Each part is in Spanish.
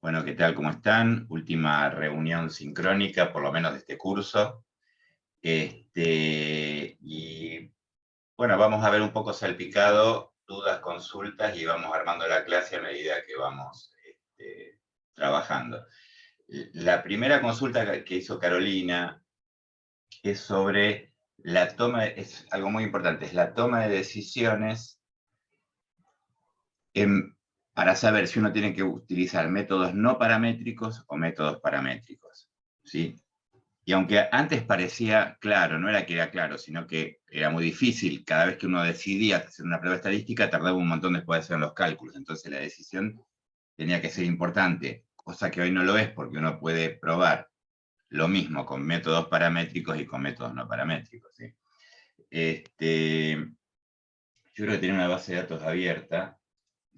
Bueno, ¿qué tal? ¿Cómo están? Última reunión sincrónica, por lo menos de este curso. Y bueno, vamos a ver un poco salpicado, dudas, consultas, y vamos armando la clase a medida que vamos trabajando. La primera consulta que hizo Carolina es sobre la toma, es algo muy importante, es la toma de decisiones para saber si uno tiene que utilizar métodos no paramétricos o métodos paramétricos, ¿sí? Y aunque antes parecía claro, no era que era claro, sino que era muy difícil, cada vez que uno decidía hacer una prueba estadística, tardaba un montón después de hacer los cálculos, entonces la decisión tenía que ser importante, cosa que hoy no lo es, porque uno puede probar lo mismo con métodos paramétricos y con métodos no paramétricos, ¿sí? Yo creo que tiene una base de datos abierta,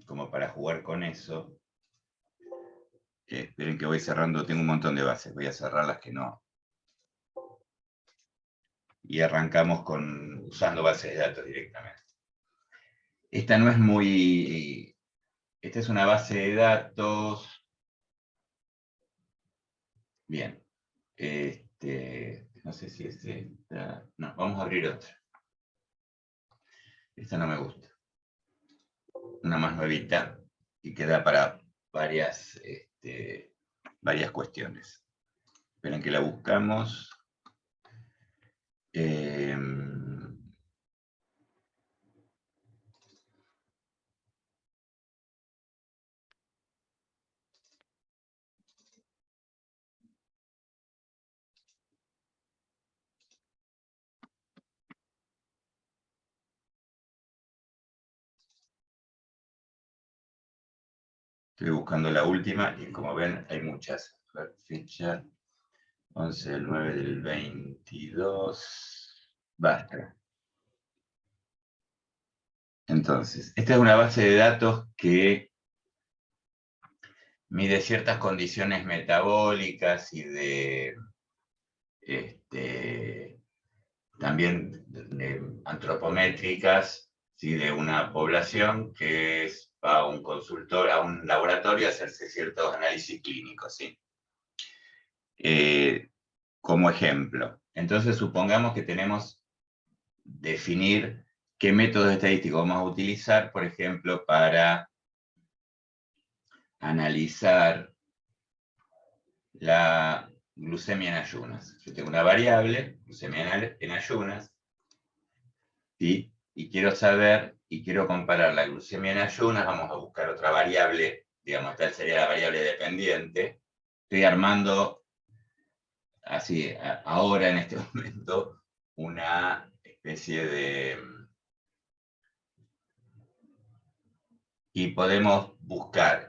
como para jugar con eso. Esperen que voy cerrando, tengo un montón de bases, voy a cerrar las que no. Y arrancamos usando bases de datos directamente. Esta no es muy... Esta es una base de datos... Bien. No sé si es esta... No, vamos a abrir otra. Esta no me gusta. Una más nuevita y queda para varias cuestiones. Esperen que la buscamos. Estoy buscando la última y como ven hay muchas. Fecha 11 del 9 del 22. Basta. Entonces, esta es una base de datos que mide ciertas condiciones metabólicas y también antropométricas, ¿sí? De una población que va a un consultor, a un laboratorio a hacerse ciertos análisis clínicos, ¿sí? Como ejemplo. Entonces, supongamos que tenemos definir qué métodos estadísticos vamos a utilizar, por ejemplo, para analizar la glucemia en ayunas. Yo tengo una variable, glucemia en ayunas, ¿sí? Y quiero saber, y quiero comparar la glucemia en ayunas, vamos a buscar otra variable, digamos, tal sería la variable dependiente. Estoy armando, así, ahora en este momento, una especie de... Y podemos buscar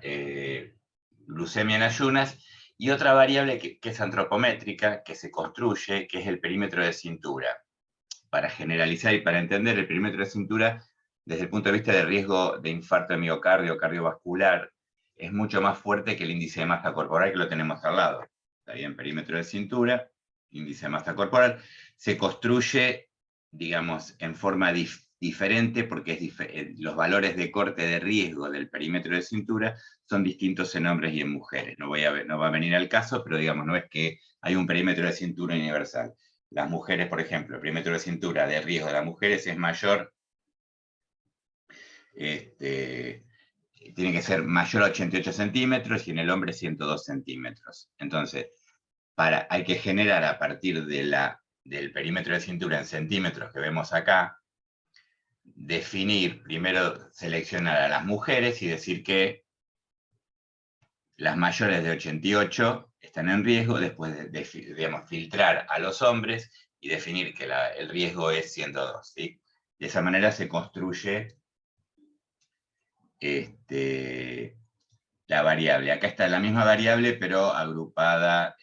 glucemia en ayunas y otra variable que es antropométrica, que se construye, que es el perímetro de cintura. Para generalizar y para entender, el perímetro de cintura, desde el punto de vista de riesgo de infarto de miocardio, cardiovascular, es mucho más fuerte que el índice de masa corporal, que lo tenemos al lado. Está bien, perímetro de cintura, índice de masa corporal, se construye, digamos, en forma diferente, porque los valores de corte de riesgo del perímetro de cintura son distintos en hombres y en mujeres. No va a venir al caso, pero digamos, no es que hay un perímetro de cintura universal. Las mujeres, por ejemplo, el perímetro de cintura de riesgo de las mujeres es mayor, tiene que ser mayor a 88 centímetros y en el hombre 102 centímetros. Entonces, hay que generar a partir del perímetro de cintura en centímetros que vemos acá, definir, primero seleccionar a las mujeres y decir que las mayores de 88 están en riesgo, después digamos, filtrar a los hombres y definir que el riesgo es 102, ¿sí? De esa manera se construye la variable. Acá está la misma variable, pero agrupada,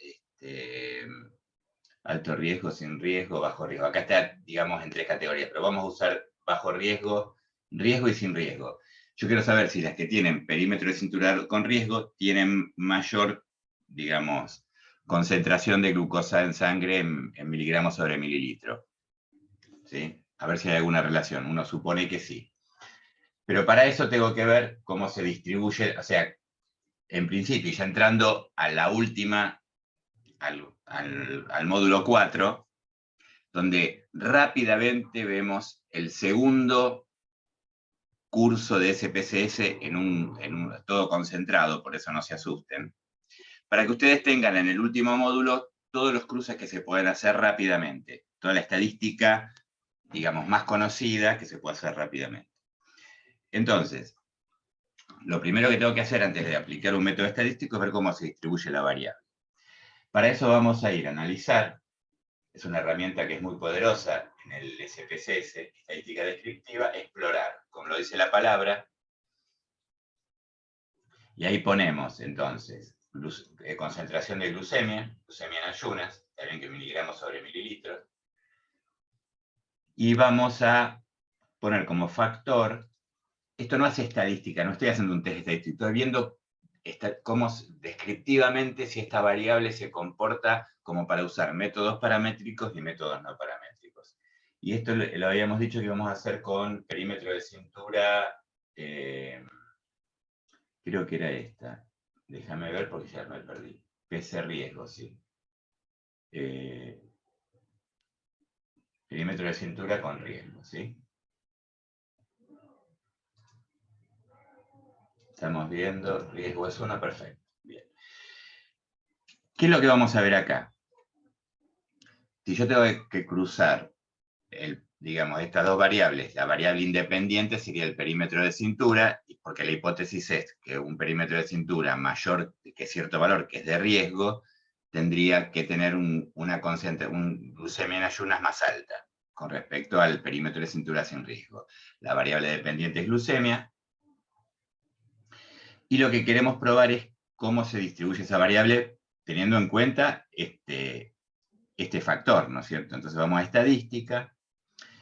alto riesgo, sin riesgo, bajo riesgo. Acá está, digamos, en tres categorías, pero vamos a usar bajo riesgo, riesgo y sin riesgo. Yo quiero saber si las que tienen perímetro de cintura con riesgo tienen mayor, digamos, concentración de glucosa en sangre en miligramos sobre mililitro. ¿Sí? A ver si hay alguna relación. Uno supone que sí. Pero para eso tengo que ver cómo se distribuye, o sea, en principio, ya entrando a la última, al módulo 4, donde rápidamente vemos el segundo curso de SPSS todo concentrado, por eso no se asusten, para que ustedes tengan en el último módulo todos los cruces que se pueden hacer rápidamente, toda la estadística, digamos, más conocida que se puede hacer rápidamente. Entonces, lo primero que tengo que hacer antes de aplicar un método estadístico es ver cómo se distribuye la variable. Para eso vamos a ir a analizar, es una herramienta que es muy poderosa en el SPSS, estadística descriptiva, explorar, como lo dice la palabra, y ahí ponemos entonces concentración de glucemia en ayunas, saben que miligramos sobre mililitros, y vamos a poner como factor, esto no hace estadística, no estoy haciendo un test estadístico, estoy viendo cómo descriptivamente si esta variable se comporta como para usar métodos paramétricos y métodos no paramétricos. Y esto lo habíamos dicho que íbamos a hacer con perímetro de cintura, creo que era esta. Déjame ver porque ya me perdí. PC riesgo, sí. Perímetro de cintura con riesgo, ¿sí? Estamos viendo, riesgo es 1, perfecto. Bien. ¿Qué es lo que vamos a ver acá? Si yo tengo que cruzar, digamos, estas dos variables, la variable independiente sería el perímetro de cintura, porque la hipótesis es que un perímetro de cintura mayor que cierto valor, que es de riesgo, tendría que tener un glucemia en ayunas más alta con respecto al perímetro de cintura sin riesgo. La variable dependiente es glucemia, y lo que queremos probar es cómo se distribuye esa variable teniendo en cuenta este factor, ¿no es cierto? Entonces vamos a estadística,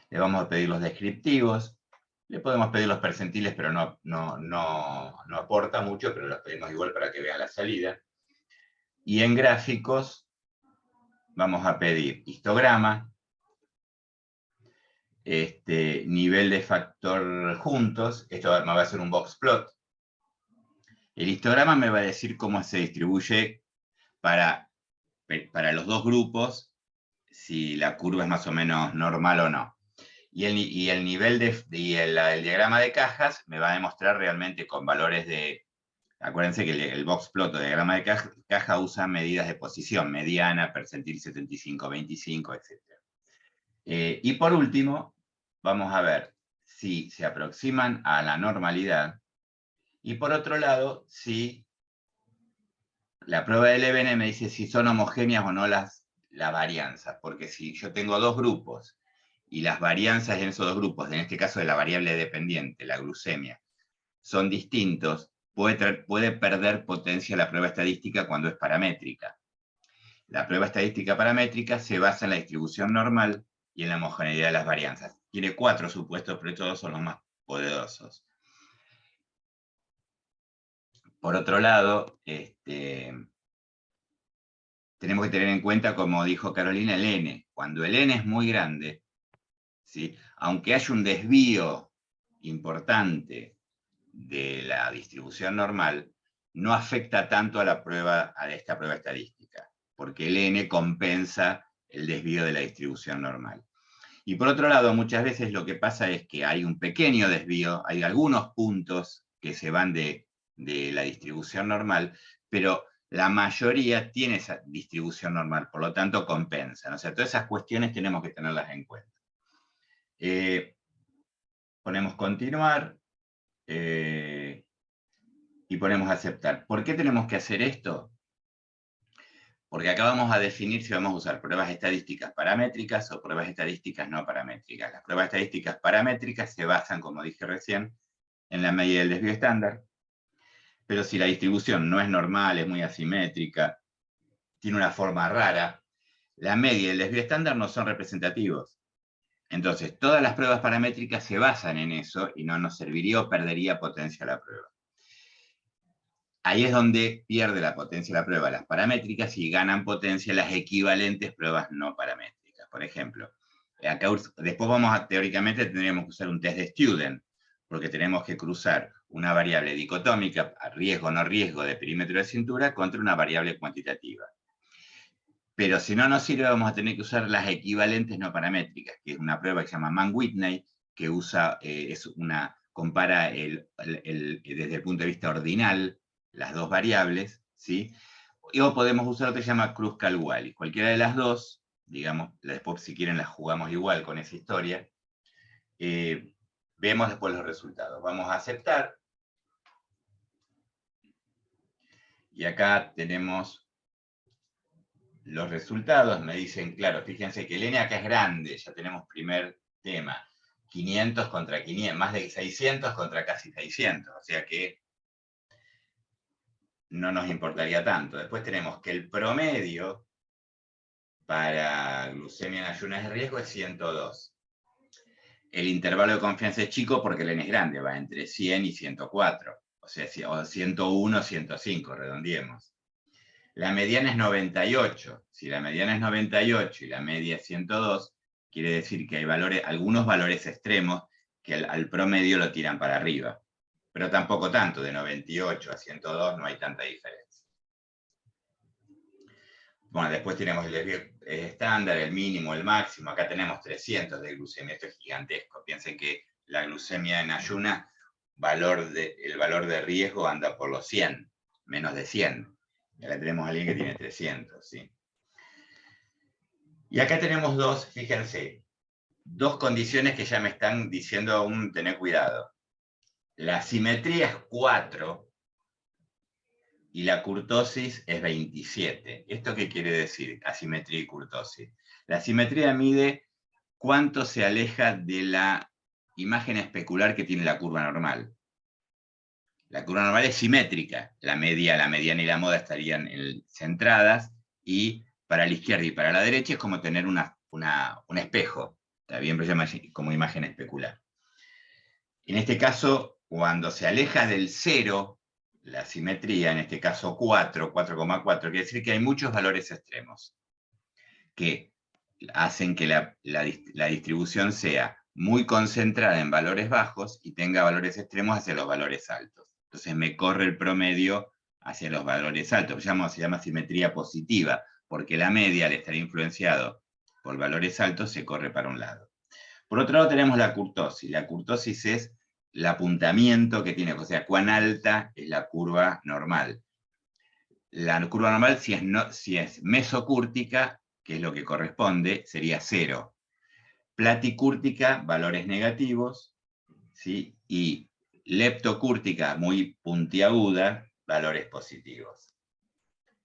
le vamos a pedir los descriptivos, le podemos pedir los percentiles, pero no aporta mucho, pero los pedimos igual para que vean la salida. Y en gráficos vamos a pedir histograma, nivel de factor juntos, esto me va a hacer un box plot. El histograma me va a decir cómo se distribuye para los dos grupos, si la curva es más o menos normal o no. Y el nivel el diagrama de cajas me va a demostrar realmente con valores de... Acuérdense que el box plot o diagrama de caja usa medidas de posición, mediana, percentil 75, 25, etc. Y por último, vamos a ver si se aproximan a la normalidad. Y por otro lado, si la prueba de Levene me dice si son homogéneas o no las varianzas. Porque si yo tengo dos grupos y las varianzas en esos dos grupos, en este caso de la variable dependiente, la glucemia, son distintos, puede perder potencia la prueba estadística cuando es paramétrica. La prueba estadística paramétrica se basa en la distribución normal y en la homogeneidad de las varianzas. Tiene 4 supuestos, pero estos dos son los más poderosos. Por otro lado, tenemos que tener en cuenta, como dijo Carolina, el N. Cuando el N es muy grande, ¿sí? Aunque haya un desvío importante de la distribución normal, no afecta tanto a esta prueba estadística, porque el N compensa el desvío de la distribución normal. Y por otro lado, muchas veces lo que pasa es que hay un pequeño desvío, hay algunos puntos que se van de la distribución normal, pero la mayoría tiene esa distribución normal, por lo tanto compensan. O sea, todas esas cuestiones tenemos que tenerlas en cuenta. Ponemos continuar y ponemos aceptar. ¿Por qué tenemos que hacer esto? Porque acá vamos a definir si vamos a usar pruebas estadísticas paramétricas o pruebas estadísticas no paramétricas. Las pruebas estadísticas paramétricas se basan, como dije recién, en la medida del desvío estándar, pero si la distribución no es normal, es muy asimétrica, tiene una forma rara, la media y el desvío estándar no son representativos. Entonces, todas las pruebas paramétricas se basan en eso y no nos serviría o perdería potencia la prueba. Ahí es donde pierde la potencia la prueba las paramétricas y ganan potencia las equivalentes pruebas no paramétricas. Por ejemplo, acá, después teóricamente tendríamos que usar un test de student, porque tenemos que cruzar una variable dicotómica, a riesgo o no riesgo de perímetro de cintura, contra una variable cuantitativa. Pero si no nos sirve, vamos a tener que usar las equivalentes no paramétricas, que es una prueba que se llama Mann-Whitney, que usa, compara desde el punto de vista ordinal las dos variables, ¿sí? O podemos usar lo que se llama Kruskal-Wallis. Cualquiera de las dos, digamos, después si quieren las jugamos igual con esa historia, vemos después los resultados. Vamos a aceptar. Y acá tenemos los resultados. Me dicen, claro, fíjense que el N acá es grande, ya tenemos primer tema. 500 contra 500, más de 600 contra casi 600, o sea que no nos importaría tanto. Después tenemos que el promedio para glucemia en ayunas de riesgo es 102. El intervalo de confianza es chico porque el N es grande, va entre 100 y 104. O sea, 101, 105, redondeemos. La mediana es 98. Si la mediana es 98 y la media es 102, quiere decir que hay algunos valores extremos que al promedio lo tiran para arriba. Pero tampoco tanto, de 98 a 102 no hay tanta diferencia. Bueno, después tenemos el estándar, el mínimo, el máximo. Acá tenemos 300 de glucemia, esto es gigantesco. Piensen que la glucemia en ayunas, el valor de riesgo anda por los 100, menos de 100. Y acá tenemos a alguien que tiene 300, ¿sí? Y acá tenemos dos, fíjense, dos condiciones que ya me están diciendo aún tener cuidado. La simetría es 4 y la kurtosis es 27. ¿Esto qué quiere decir, asimetría y kurtosis? La asimetría mide cuánto se aleja de la imagen especular que tiene la curva normal. La curva normal es simétrica, la mediana y la moda estarían centradas, y para la izquierda y para la derecha es como tener un espejo, también se llama como imagen especular. En este caso, cuando se aleja del 0, la simetría, en este caso 4,4, quiere decir que hay muchos valores extremos que hacen que la distribución sea muy concentrada en valores bajos y tenga valores extremos hacia los valores altos. Entonces me corre el promedio hacia los valores altos. Se llama simetría positiva, porque la media, al estar influenciado por valores altos, se corre para un lado. Por otro lado tenemos la kurtosis. La kurtosis es el apuntamiento que tiene, o sea, cuán alta es la curva normal. La curva normal, si es mesocúrtica, que es lo que corresponde, sería 0. Platicúrtica, valores negativos, ¿sí? Y leptocúrtica, muy puntiaguda, valores positivos.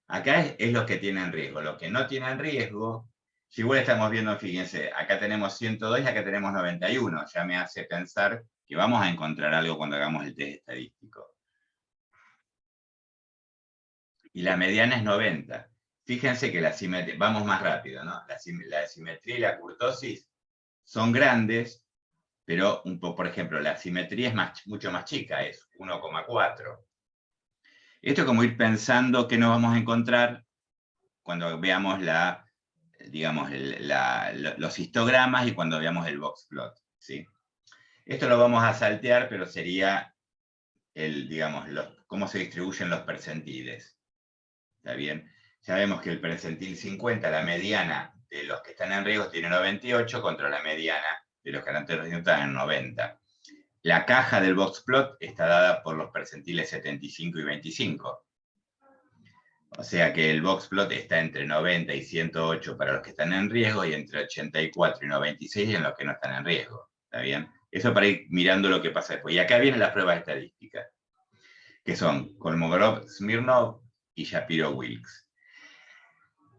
Acá es los que tienen riesgo. Los que no tienen riesgo, si igual estamos viendo, fíjense, acá tenemos 102 y acá tenemos 91. Ya me hace pensar que vamos a encontrar algo cuando hagamos el test estadístico. Y la mediana es 90. Fíjense que la simetría, vamos más rápido, ¿no? La simetría y la kurtosis son grandes, pero por ejemplo, la simetría es mucho más chica, es 1,4. Esto es como ir pensando qué nos vamos a encontrar cuando veamos los histogramas y cuando veamos el box plot, ¿sí? Esto lo vamos a saltear, pero sería cómo se distribuyen los percentiles. ¿Está bien? Ya vemos que el percentil 50, la mediana de los que están en riesgo, tiene 98 contra la mediana de los que están en 90. La caja del box plot está dada por los percentiles 75 y 25. O sea que el box plot está entre 90 y 108 para los que están en riesgo y entre 84 y 96 en los que no están en riesgo. ¿Está bien? Eso para ir mirando lo que pasa después. Y acá vienen las pruebas estadísticas, que son Kolmogorov-Smirnov y Shapiro-Wilks.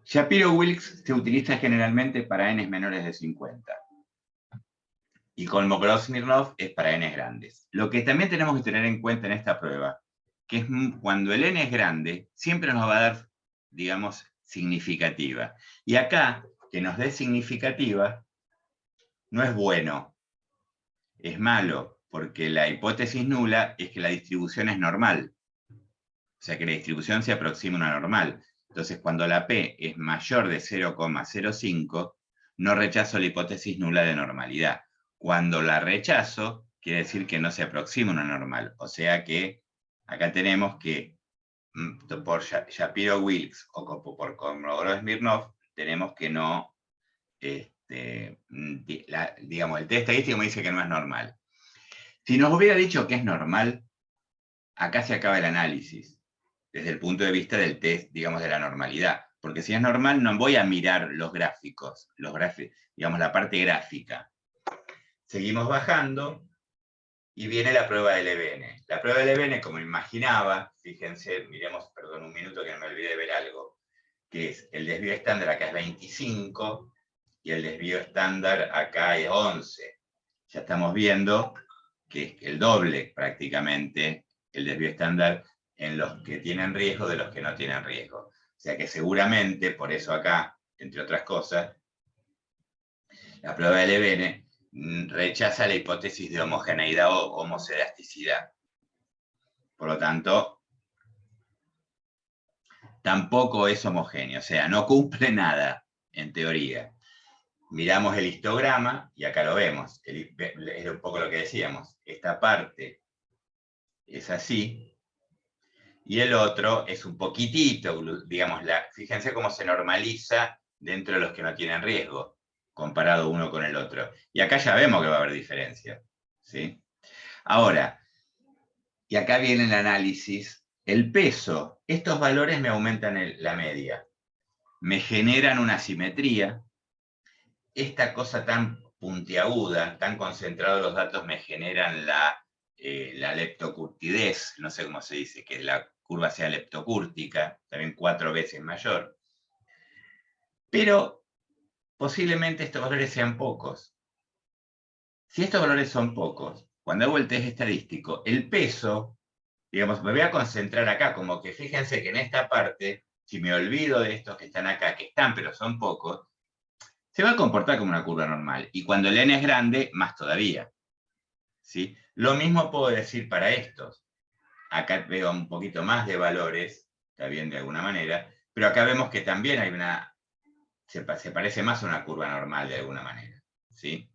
Shapiro-Wilks se utiliza generalmente para n's menores de 50. Y Kolmogorov-Smirnov es para n's grandes. Lo que también tenemos que tener en cuenta en esta prueba, que es cuando el n es grande, siempre nos va a dar, digamos, significativa. Y acá, que nos dé significativa, no es bueno, es malo, porque la hipótesis nula es que la distribución es normal. O sea, que la distribución se aproxima a una normal. Entonces, cuando la P es mayor de 0,05, no rechazo la hipótesis nula de normalidad. Cuando la rechazo, quiere decir que no se aproxima a una normal. O sea que acá tenemos que por Shapiro-Wilks o por Komodorov-Smirnov, tenemos que no, digamos, el test estadístico me dice que no es normal. Si nos hubiera dicho que es normal, acá se acaba el análisis, desde el punto de vista del test, digamos, de la normalidad. Porque si es normal, no voy a mirar los gráficos, digamos, la parte gráfica. Seguimos bajando, y viene la prueba del EBN. La prueba del EBN, como imaginaba, fíjense, miremos, perdón, un minuto que no me olvidé de ver algo, que es el desvío estándar acá es 25, y el desvío estándar acá es 11. Ya estamos viendo que es el doble prácticamente el desvío estándar en los que tienen riesgo de los que no tienen riesgo. O sea que seguramente, por eso acá, entre otras cosas, la prueba del EBN rechaza la hipótesis de homogeneidad o homocelasticidad. Por lo tanto, tampoco es homogéneo, o sea, no cumple nada, en teoría. Miramos el histograma y acá lo vemos. Es un poco lo que decíamos. Esta parte es así, y el otro es un poquitito, digamos, fíjense cómo se normaliza dentro de los que no tienen riesgo, comparado uno con el otro. Y acá ya vemos que va a haber diferencia, ¿sí? Ahora, y acá viene el análisis, el peso, estos valores me aumentan la media, me generan una simetría, esta cosa tan puntiaguda, tan concentrados los datos me generan la leptocurtidez, no sé cómo se dice, que la curva sea leptocúrtica, también 4 veces mayor. Pero posiblemente estos valores sean pocos. Si estos valores son pocos, cuando hago el test estadístico, el peso, digamos, me voy a concentrar acá, como que fíjense que en esta parte, si me olvido de estos que están acá, que están pero son pocos, se va a comportar como una curva normal. Y cuando el n es grande, más todavía. ¿Sí? Lo mismo puedo decir para estos. Acá veo un poquito más de valores, está bien de alguna manera, pero acá vemos que también hay se parece más a una curva normal de alguna manera. ¿Sí?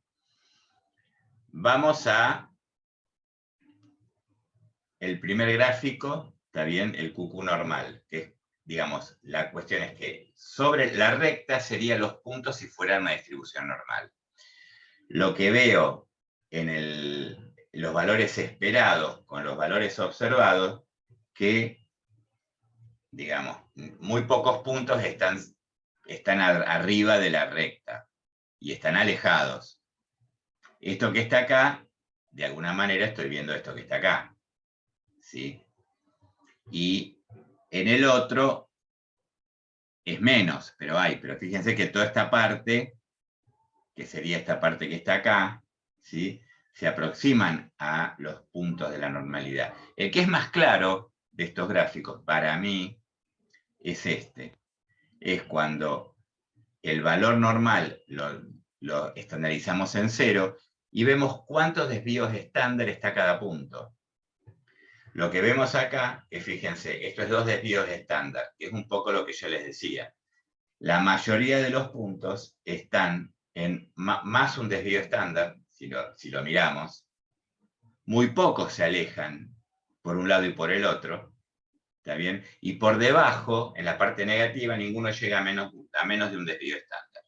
Vamos a el primer gráfico, está bien, el QQ normal, que digamos, la cuestión es que sobre la recta serían los puntos si fuera una distribución normal. Lo que veo en los valores esperados con los valores observados, que, digamos, muy pocos puntos están arriba de la recta y están alejados. Esto que está acá, de alguna manera estoy viendo esto que está acá. ¿Sí? Y en el otro es menos, pero fíjense que toda esta parte, que sería esta parte que está acá, ¿sí? Se aproximan a los puntos de la normalidad. El que es más claro de estos gráficos, para mí, es este. Es cuando el valor normal lo estandarizamos en 0 y vemos cuántos desvíos estándar está cada punto. Lo que vemos acá es, fíjense, esto es 2 desvíos estándar, que es un poco lo que yo les decía. La mayoría de los puntos están en más un desvío estándar, si lo miramos. Muy pocos se alejan por un lado y por el otro, ¿está bien? Y por debajo, en la parte negativa, ninguno llega a menos de un desvío estándar.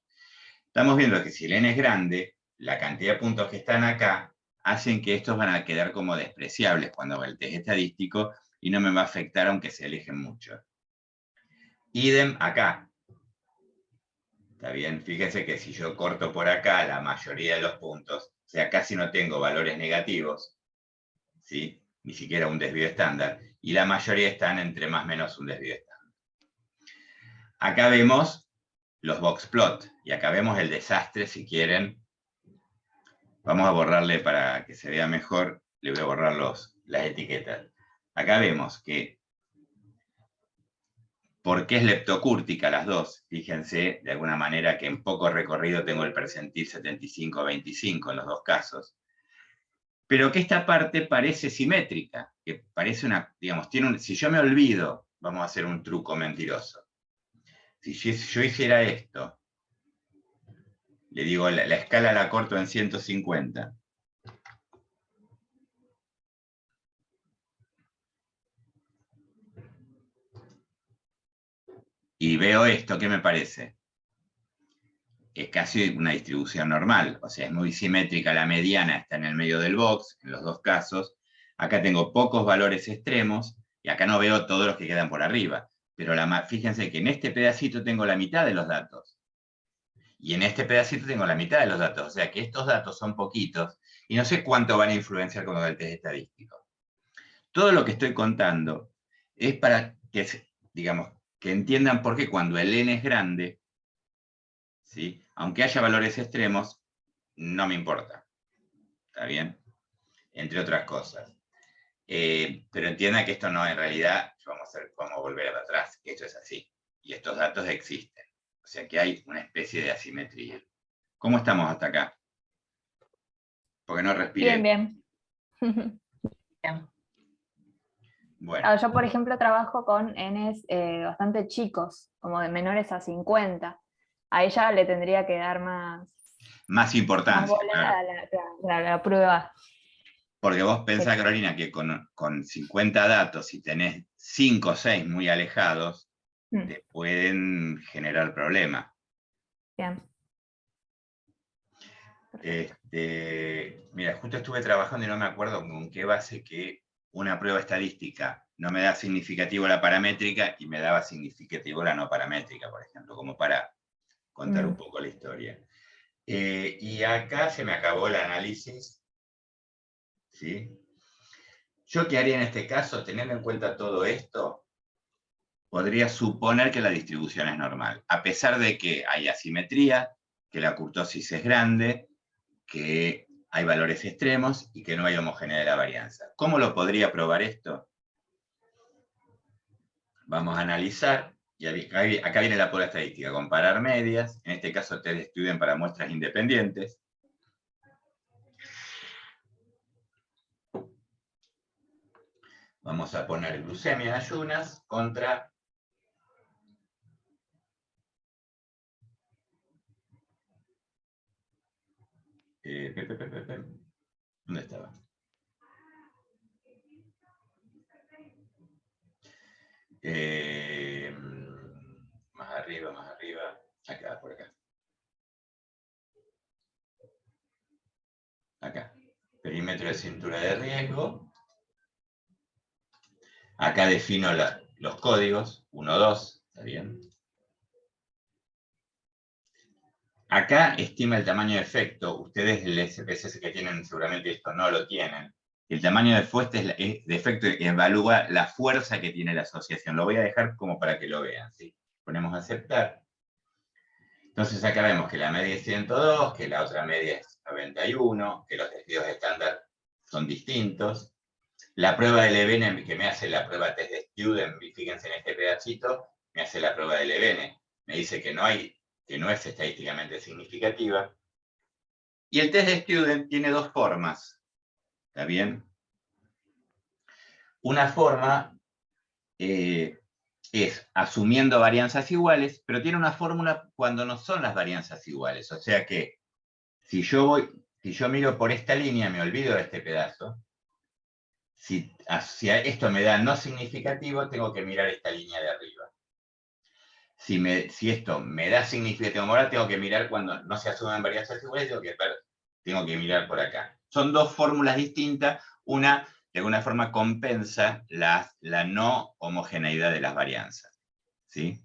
Estamos viendo que si el n es grande, la cantidad de puntos que están acá hacen que estos van a quedar como despreciables cuando haga el test estadístico y no me va a afectar aunque se alejen mucho. Idem acá. ¿Está bien? Fíjense que si yo corto por acá la mayoría de los puntos, o sea, casi no tengo valores negativos, ¿sí? Ni siquiera un desvío estándar, y la mayoría están entre más o menos un desvío estándar. Acá vemos los box plot, y acá vemos el desastre, si quieren. Vamos a borrarle para que se vea mejor, le voy a borrar las etiquetas. Acá vemos que, porque es leptocúrtica las dos, fíjense de alguna manera que en poco recorrido tengo el percentil 75-25 en los dos casos, pero que esta parte parece simétrica, que parece digamos, si yo me olvido, vamos a hacer un truco mentiroso. Si yo hiciera esto, le digo, la escala la corto en 150, y veo esto, ¿qué me parece? Es casi una distribución normal, o sea, es muy simétrica, la mediana está en el medio del box, en los dos casos. Acá tengo pocos valores extremos, y acá no veo todos los que quedan por arriba. Pero fíjense que en este pedacito tengo la mitad de los datos. Y en este pedacito tengo la mitad de los datos. O sea que estos datos son poquitos, y no sé cuánto van a influenciar con el test estadístico. Todo lo que estoy contando es para que, digamos, que entiendan por qué cuando el n es grande, ¿sí? Aunque haya valores extremos, no me importa. ¿Está bien? Entre otras cosas. Pero entiendan que esto no, en realidad, vamos a volver atrás. Esto es así. Y estos datos existen. O sea que hay una especie de asimetría. ¿Cómo estamos hasta acá? Porque no respiré. Bien, bien. Bien. Bueno. Yo, por ejemplo, trabajo con Ns bastante chicos, como de menores a 50. A ella le tendría que dar más Más bola claro. a la prueba. Porque vos pensás, Carolina, que con 50 datos, si tenés 5 o 6 muy alejados, te pueden generar problemas. Bien. Mira, justo estuve trabajando y no me acuerdo con qué base que una prueba estadística no me da significativo la paramétrica y me daba significativo la no paramétrica, por ejemplo, como para contar un poco la historia. Y acá se me acabó el análisis. ¿Sí? ¿Yo qué haría en este caso? Teniendo en cuenta todo esto, podría suponer que la distribución es normal, a pesar de que hay asimetría, que la kurtosis es grande, que hay valores extremos y que no hay homogeneidad de la varianza. ¿Cómo lo podría probar esto? Vamos a analizar, y acá viene la prueba estadística, comparar medias, en este caso test de Student para muestras independientes. Vamos a poner glucemia en ayunas contra ¿dónde estaba? Más arriba, acá, por acá. Acá, perímetro de cintura de riesgo. Acá defino los códigos, 1, 2, ¿está bien? Acá estima el tamaño de efecto. Ustedes, el SPSS que tienen, seguramente esto no lo tienen. El tamaño de efecto evalúa la fuerza que tiene la asociación. Lo voy a dejar como para que lo vean, ¿sí? Ponemos aceptar. Entonces acá vemos que la media es 102, que la otra media es 91, que los desvíos estándar son distintos. La prueba del EBN, que me hace la prueba test de Student, fíjense en este pedacito, me hace la prueba del EBN. Me dice que no es estadísticamente significativa. Y el test de Student tiene dos formas. ¿Está bien? Una forma es asumiendo varianzas iguales, pero tiene una fórmula cuando no son las varianzas iguales. O sea que si yo miro por esta línea, me olvido de este pedazo. Si esto me da no significativo, tengo que mirar esta línea de arriba. Si esto me da significativo moral, tengo que mirar cuando no se asumen varianzas iguales, tengo que mirar por acá. Son dos fórmulas distintas. Una, de alguna forma, compensa la no homogeneidad de las varianzas. ¿Sí?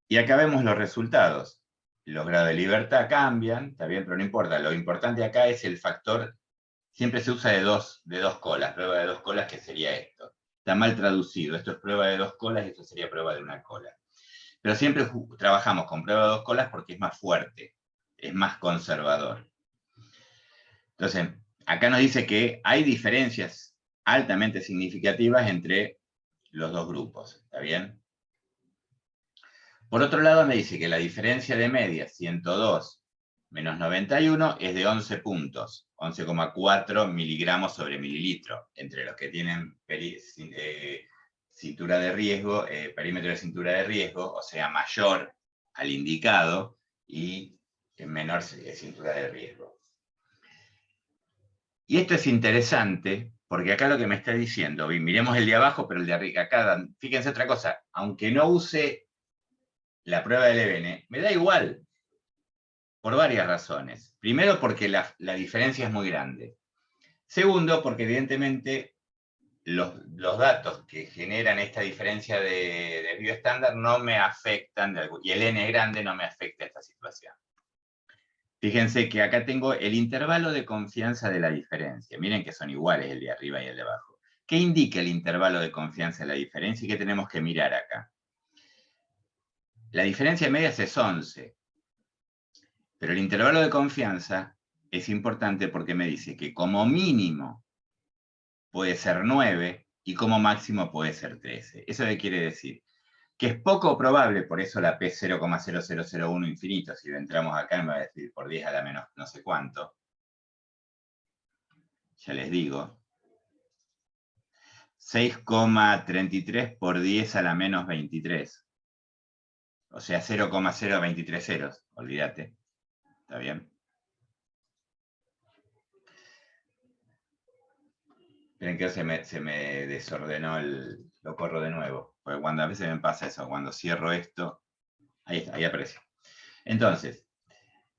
Y acá vemos los resultados. Los grados de libertad cambian, está bien, pero no importa. Lo importante acá es el factor. Siempre se usa de dos colas, prueba de dos colas, que sería esto. Está mal traducido, esto es prueba de dos colas y esto sería prueba de una cola. Pero siempre trabajamos con prueba de dos colas porque es más fuerte, es más conservador. Entonces, acá nos dice que hay diferencias altamente significativas entre los dos grupos, ¿está bien? Por otro lado, me dice que la diferencia de media, 102 menos 91, es de 11 puntos, 11,4 miligramos sobre mililitro, entre los que tienen cintura de riesgo, perímetro de cintura de riesgo, o sea, mayor al indicado, y menor cintura de riesgo. Y esto es interesante Porque acá lo que me está diciendo, miremos el de abajo, pero el de arriba, acá, fíjense otra cosa, aunque no use la prueba del EBN, me da igual, por varias razones. Primero, porque la diferencia es muy grande. Segundo, porque evidentemente los datos que generan esta diferencia de desvío estándar no me afectan, y el n grande no me afecta a esta situación. Fíjense que acá tengo el intervalo de confianza de la diferencia. Miren que son iguales el de arriba y el de abajo. ¿Qué indica el intervalo de confianza de la diferencia y qué tenemos que mirar acá? La diferencia de medias es 11. Pero el intervalo de confianza es importante porque me dice que como mínimo puede ser 9 y como máximo puede ser 13. ¿Eso qué quiere decir? Que es poco probable, por eso la P 0,0001 infinito, si entramos acá me va a decir por 10 a la menos no sé cuánto. Ya les digo. 6,33 por 10 a la menos 23. O sea, 0,023 ceros, olvídate. ¿Está bien? Esperen que se me desordenó lo corro de nuevo. Porque cuando a veces me pasa eso, cuando cierro esto, ahí está, ahí aparece. Entonces,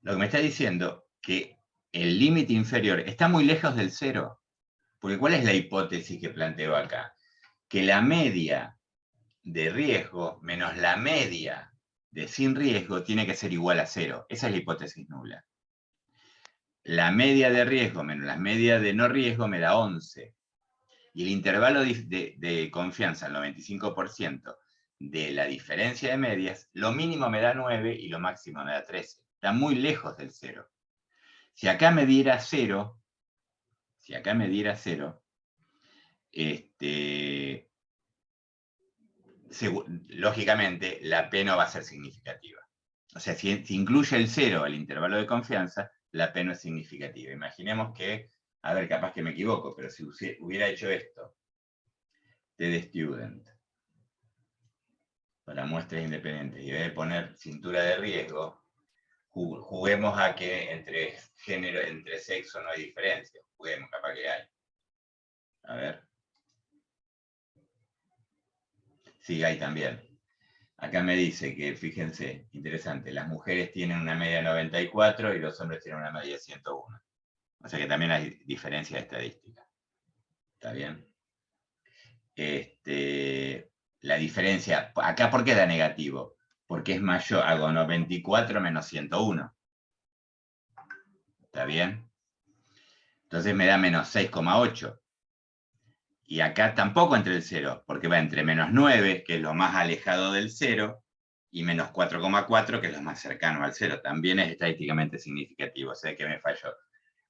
lo que me está diciendo que el límite inferior está muy lejos del cero. Porque ¿cuál es la hipótesis que planteo acá? Que la media de riesgo menos la media de sin riesgo tiene que ser igual a 0. Esa es la hipótesis nula. La media de riesgo menos la media de no riesgo me da 11. Y el intervalo de confianza, el 95% de la diferencia de medias, lo mínimo me da 9 y lo máximo me da 13. Está muy lejos del 0. Si acá me diera 0, lógicamente la P no va a ser significativa. O sea, si incluye el 0 al intervalo de confianza, la P no es significativa. Imaginemos que, a ver, capaz que me equivoco, pero si hubiera hecho esto, TD Student, para muestras independientes, y en vez de poner cintura de riesgo, juguemos a que entre género, entre sexo no hay diferencia. Juguemos, capaz que hay. A ver. Sí, hay también. Acá me dice que, fíjense, interesante, las mujeres tienen una media de 94 y los hombres tienen una media de 101. O sea que también hay diferencia estadística. ¿Está bien? La diferencia, acá ¿por qué da negativo? Porque es mayor, hago 94 menos 101. ¿Está bien? Entonces me da menos 6,8. Y acá tampoco entre el 0, porque va entre menos 9, que es lo más alejado del 0, y menos 4,4, que es lo más cercano al 0. También es estadísticamente significativo, o sea que me falló.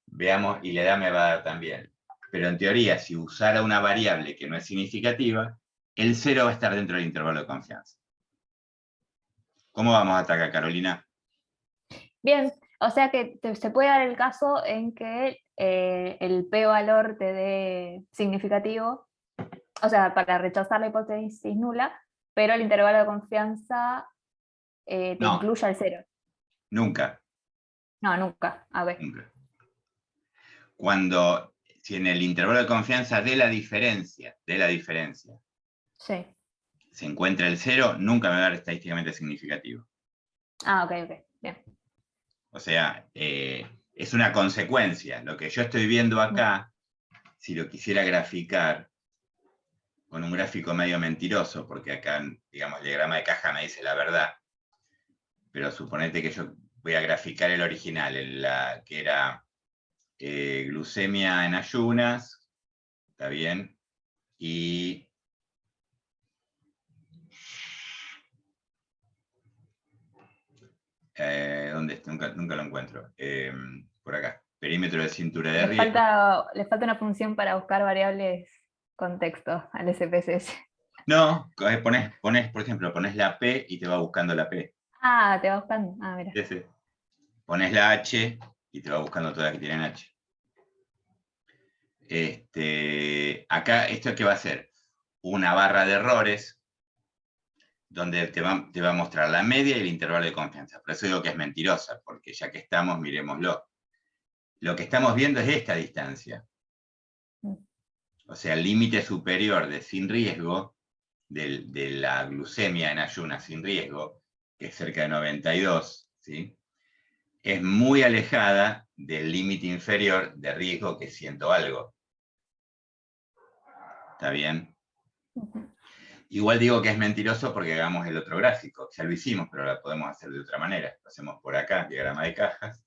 Veamos, y la edad me va a dar también. Pero en teoría, si usara una variable que no es significativa, el 0 va a estar dentro del intervalo de confianza. ¿Cómo vamos hasta acá, Carolina? Bien, o sea que se puede dar el caso en que el p-valor te dé significativo, o sea, para rechazar la hipótesis nula, pero el intervalo de confianza te No, incluya el 0. nunca. No, nunca. A ver. Nunca. Si en el intervalo de confianza de la diferencia, Sí. se encuentra el 0, nunca me va a dar estadísticamente significativo. Ah, ok, bien. O sea, es una consecuencia. Lo que yo estoy viendo acá, si lo quisiera graficar con un gráfico medio mentiroso, porque acá, digamos, el diagrama de caja me dice la verdad, pero suponete que yo voy a graficar el original, que era glucemia en ayunas, ¿está bien? Y ¿dónde está? Nunca lo encuentro. Por acá. Perímetro de cintura de riesgo. Le falta una función para buscar variables contexto al SPSS. No, por ejemplo, pones la P y te va buscando la P. Ah, te va buscando. Ah, mira. Sí. Pones la H y te va buscando todas las que tienen H. Acá, ¿esto qué va a ser? Una barra de errores donde te va a mostrar la media y el intervalo de confianza. Por eso digo que es mentirosa, porque ya que estamos, miremoslo. Lo que estamos viendo es esta distancia. o sea, el límite superior de sin riesgo, de la glucemia en ayunas sin riesgo, que es cerca de 92, ¿sí? Es muy alejada del límite inferior de riesgo, que es 100 algo. ¿Está bien? Igual digo que es mentiroso porque hagamos el otro gráfico. Ya lo hicimos, pero lo podemos hacer de otra manera. Lo hacemos por acá, diagrama de cajas.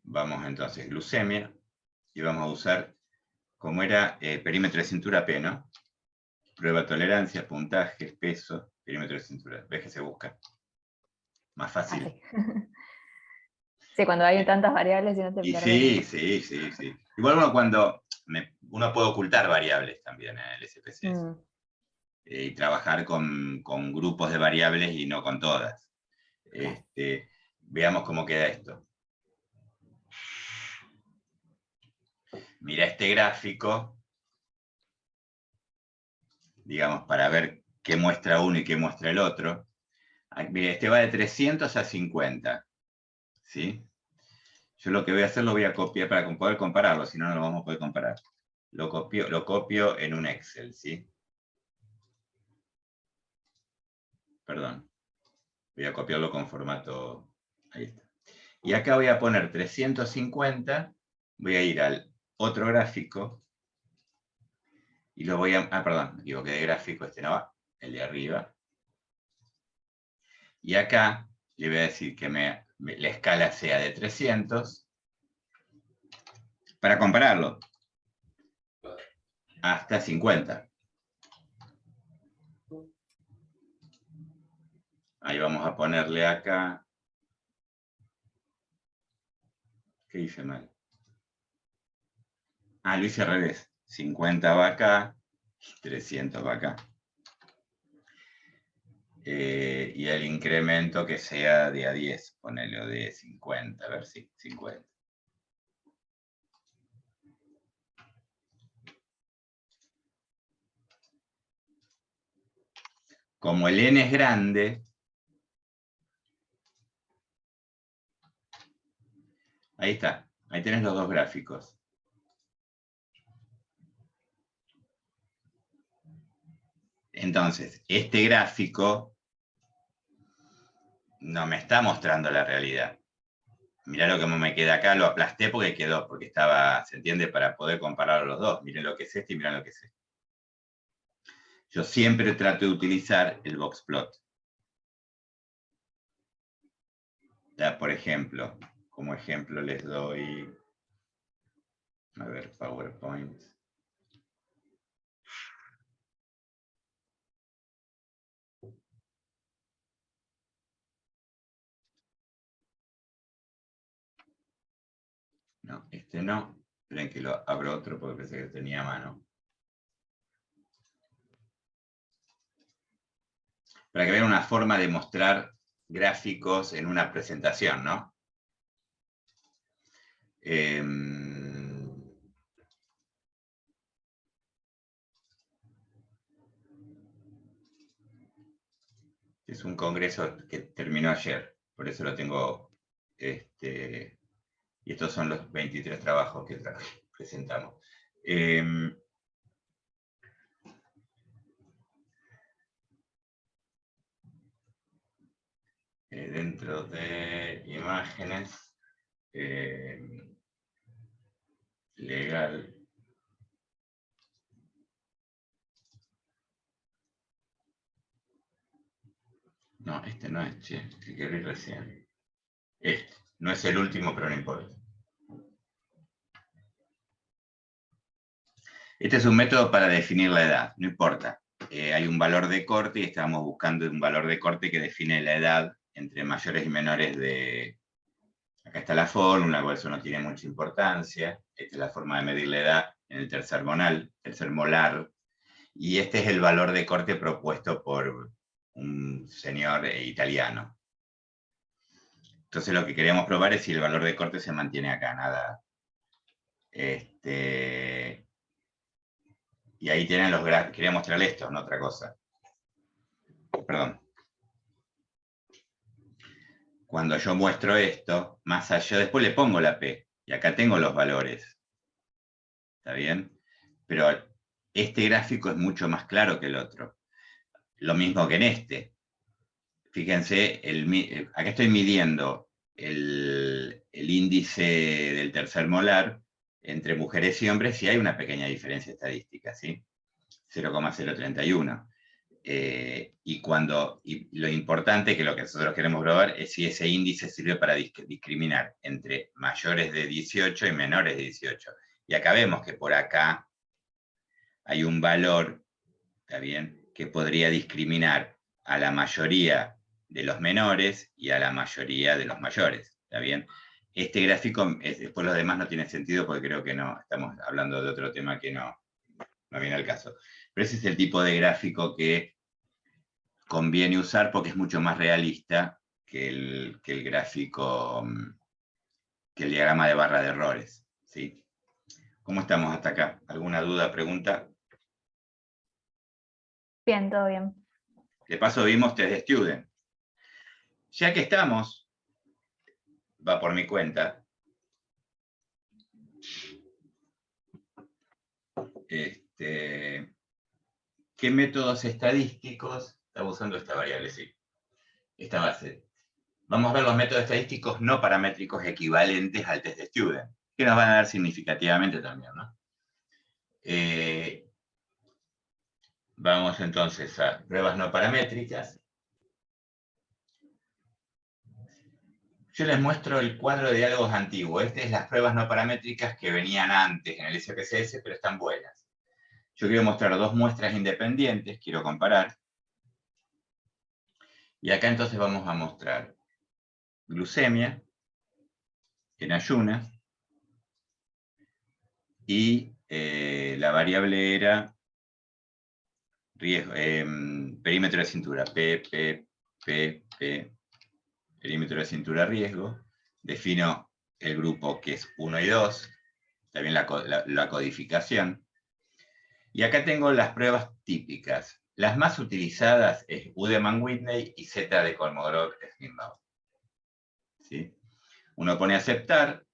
Vamos entonces, glucemia, y vamos a usar, como era perímetro de cintura P, ¿no? Prueba de tolerancia, puntaje, peso, perímetro de cintura. ¿Ves que se busca? Más fácil. Así. Sí, cuando hay tantas variables y no te Y perdés. sí. Igual uno puede ocultar variables también en el SPSS. Y trabajar con grupos de variables y no con todas. Claro. Veamos cómo queda esto. Mira este gráfico, digamos, para ver qué muestra uno y qué muestra el otro. Mira, este va de 300 a 50, ¿sí? Yo lo que voy a hacer, lo voy a copiar para poder compararlo, si no, no lo vamos a poder comparar. Lo copio en un Excel, ¿sí? Perdón. Voy a copiarlo con formato... Ahí está. Y acá voy a poner 350, voy a ir al otro gráfico, y lo voy a... perdón, me equivoqué de gráfico, este no va, el de arriba. Y acá le voy a decir que la escala sea de 300, para compararlo, hasta 50. Ahí vamos a ponerle acá... ¿Qué hice mal? Lo hice al revés. 50 va acá, 300 va acá. Y el incremento que sea de a 10, ponele de 50, a ver si 50. Como el n es grande, ahí está, ahí tenés los dos gráficos. Entonces, este gráfico no me está mostrando la realidad. Mirá lo que me queda acá, lo aplasté porque quedó, porque estaba, ¿se entiende? Para poder comparar los dos. Miren lo que es este y miren lo que es este. Yo siempre trato de utilizar el boxplot. Ya, por ejemplo, como ejemplo les doy, a ver, PowerPoint. No, este no. Esperen que lo abro otro porque pensé que tenía a mano. Para que vean una forma de mostrar gráficos en una presentación, ¿no? Es un congreso que terminó ayer, por eso lo tengo, y estos son los 23 trabajos que presentamos. Dentro de imágenes, legal. No, este no es, che, el que vi recién. Este, no es el último, pero no importa. Este es un método para definir la edad, no importa. Hay un valor de corte y estamos buscando un valor de corte que define la edad entre mayores y menores de... Acá está la fórmula, por eso no tiene mucha importancia. Esta es la forma de medir la edad en el tercer molar. Y este es el valor de corte propuesto por un señor italiano. Entonces lo que queríamos probar es si el valor de corte se mantiene acá, nada. Y ahí tienen los gráficos. Quería mostrarles esto, no otra cosa. Perdón. cuando yo muestro esto, más allá, después le pongo la P, y acá tengo los valores. ¿Está bien? Pero este gráfico es mucho más claro que el otro. Lo mismo que en este. Fíjense, acá estoy midiendo el índice del tercer molar entre mujeres y hombres y hay una pequeña diferencia estadística, ¿sí? 0,031. Y lo importante, que lo que nosotros queremos probar, es si ese índice sirve para discriminar entre mayores de 18 y menores de 18. Y acá vemos que por acá hay un valor, ¿está bien?, que podría discriminar a la mayoría de los menores y a la mayoría de los mayores, ¿está bien? Este gráfico, después los demás no tiene sentido porque creo que no, estamos hablando de otro tema que no viene al caso. Pero ese es el tipo de gráfico que conviene usar porque es mucho más realista que el gráfico, que el diagrama de barra de errores, ¿sí? ¿Cómo estamos hasta acá? ¿Alguna duda, pregunta? Bien, todo bien. De paso vimos test de student. Ya que estamos, va por mi cuenta, ¿qué métodos estadísticos? Estaba usando esta variable, sí. Esta base. Vamos a ver los métodos estadísticos no paramétricos equivalentes al test de student, que nos van a dar significativamente también, ¿no? Vamos entonces a pruebas no paramétricas. Yo les muestro el cuadro de diálogos antiguo. Este es las pruebas no paramétricas que venían antes en el SPSS, pero están buenas. Yo quiero mostrar dos muestras independientes, quiero comparar. Y acá entonces vamos a mostrar glucemia en ayunas. Y la variable era riesgo, perímetro de cintura, P, perímetro de cintura riesgo. Defino el grupo que es 1 y 2, también la codificación. Y acá tengo las pruebas típicas. Las más utilizadas es Udemann-Whitney y Z de Kolmogorov-Smirnov. ¿Sí? Uno pone aceptar,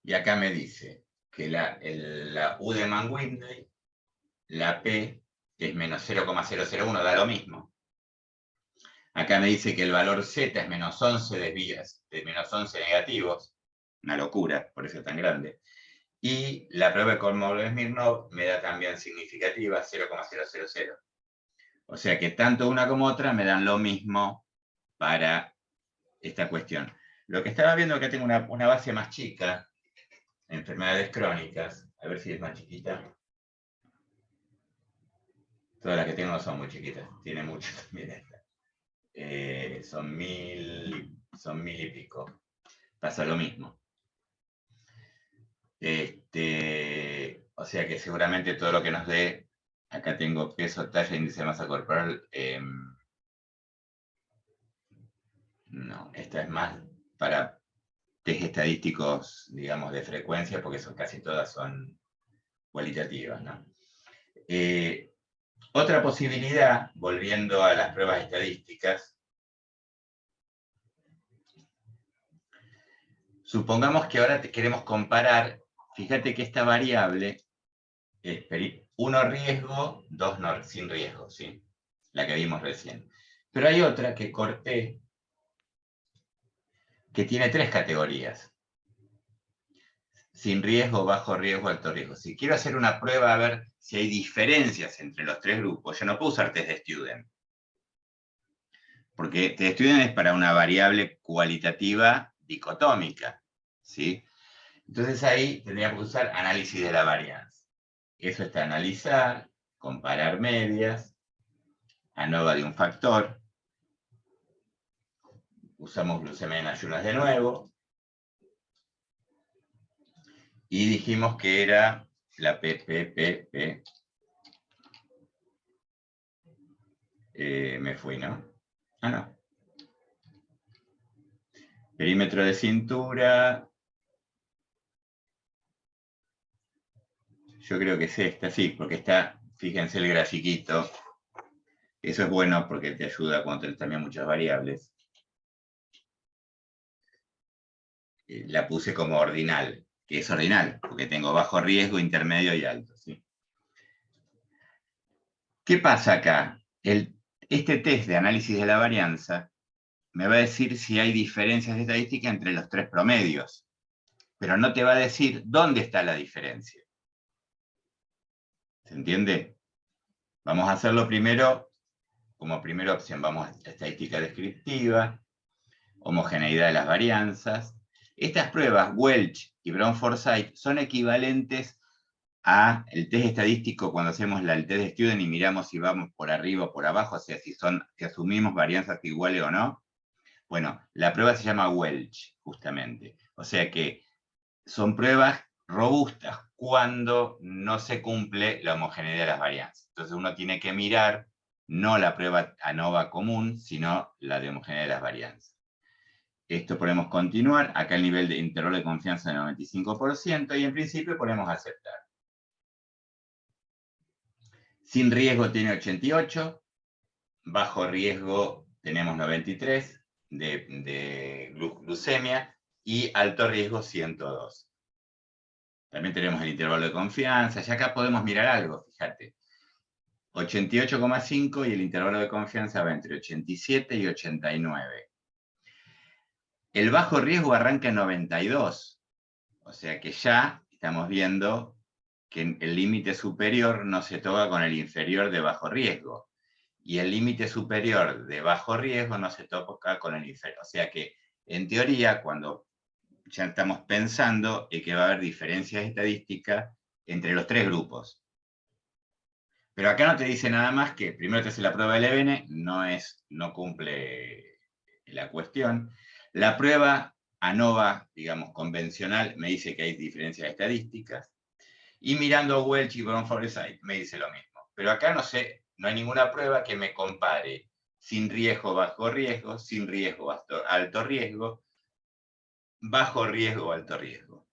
y acá me dice que la Udemann-Whitney, la P, que es menos 0,001, da lo mismo. Acá me dice que el valor Z es menos 11 desvíos, de menos 11 negativos. Una locura, por eso es tan grande. Y la prueba de Kolmogorov-Smirnov me da también significativa, 0,000. O sea que tanto una como otra me dan lo mismo para esta cuestión. Lo que estaba viendo acá tengo una base más chica, enfermedades crónicas. A ver si es más chiquita. Todas las que tengo no son muy chiquitas, tiene mucho también esta. Son mil y pico. Pasa lo mismo. O sea que seguramente todo lo que nos dé, acá tengo peso, talla, índice de masa corporal. No, esta es más para test estadísticos, digamos, de frecuencia, porque casi todas son cualitativas, ¿no? Otra posibilidad, volviendo a las pruebas estadísticas, supongamos que ahora queremos comparar, fíjate que esta variable es 1 riesgo, 2 sin riesgo, ¿sí? La que vimos recién. Pero hay otra que corté, que tiene 3 categorías. Sin riesgo, bajo riesgo, alto riesgo. Si quiero hacer una prueba a ver si hay diferencias entre los 3 grupos, yo no puedo usar test de student. Porque test de student es para una variable cualitativa dicotómica, ¿sí? Entonces ahí tendríamos que usar análisis de la varianza. Eso está analizar, comparar medias, ANOVA de un factor. Usamos glucemia en ayunas de nuevo. Y dijimos que era la PPPP. Me fui, ¿no? Ah, no. Perímetro de cintura. Yo creo que es esta, sí, porque está, fíjense el grafiquito. Eso es bueno porque te ayuda cuando tenés también muchas variables. la puse como ordinal, que es ordinal, porque tengo bajo riesgo, intermedio y alto, ¿sí? ¿Qué pasa acá? Este test de análisis de la varianza me va a decir si hay diferencias de estadística entre los tres promedios, pero no te va a decir dónde está la diferencia. ¿Se entiende? Vamos a hacerlo primero, como primera opción, vamos a estadística descriptiva, homogeneidad de las varianzas. Estas pruebas, Welch y Brown-Forsyth, son equivalentes a el test estadístico cuando hacemos el test de Student y miramos si vamos por arriba o por abajo, o sea, si asumimos varianzas iguales o no. Bueno, la prueba se llama Welch, justamente. O sea que son pruebas robustas cuando no se cumple la homogeneidad de las varianzas. Entonces uno tiene que mirar no la prueba ANOVA común, sino la de homogeneidad de las varianzas. Esto podemos continuar, acá el nivel de intervalo de confianza del 95%, y en principio podemos aceptar. Sin riesgo tiene 88, bajo riesgo tenemos 93 de glucemia, y alto riesgo 102. También tenemos el intervalo de confianza, y acá podemos mirar algo, fíjate. 88,5 y el intervalo de confianza va entre 87 y 89. El bajo riesgo arranca en 92, o sea que ya estamos viendo que el límite superior no se toca con el inferior de bajo riesgo, y el límite superior de bajo riesgo no se toca con el inferior. O sea que, en teoría, cuando ya estamos pensando en que va a haber diferencias estadísticas entre los tres grupos. Pero acá no te dice nada más que primero te hace la prueba del Levene, no cumple la cuestión. La prueba ANOVA, digamos, convencional, me dice que hay diferencias estadísticas. Y mirando Welch y Brown-Forsyth me dice lo mismo. Pero acá no sé, no hay ninguna prueba que me compare sin riesgo, bajo riesgo, sin riesgo, alto riesgo, bajo riesgo, alto riesgo.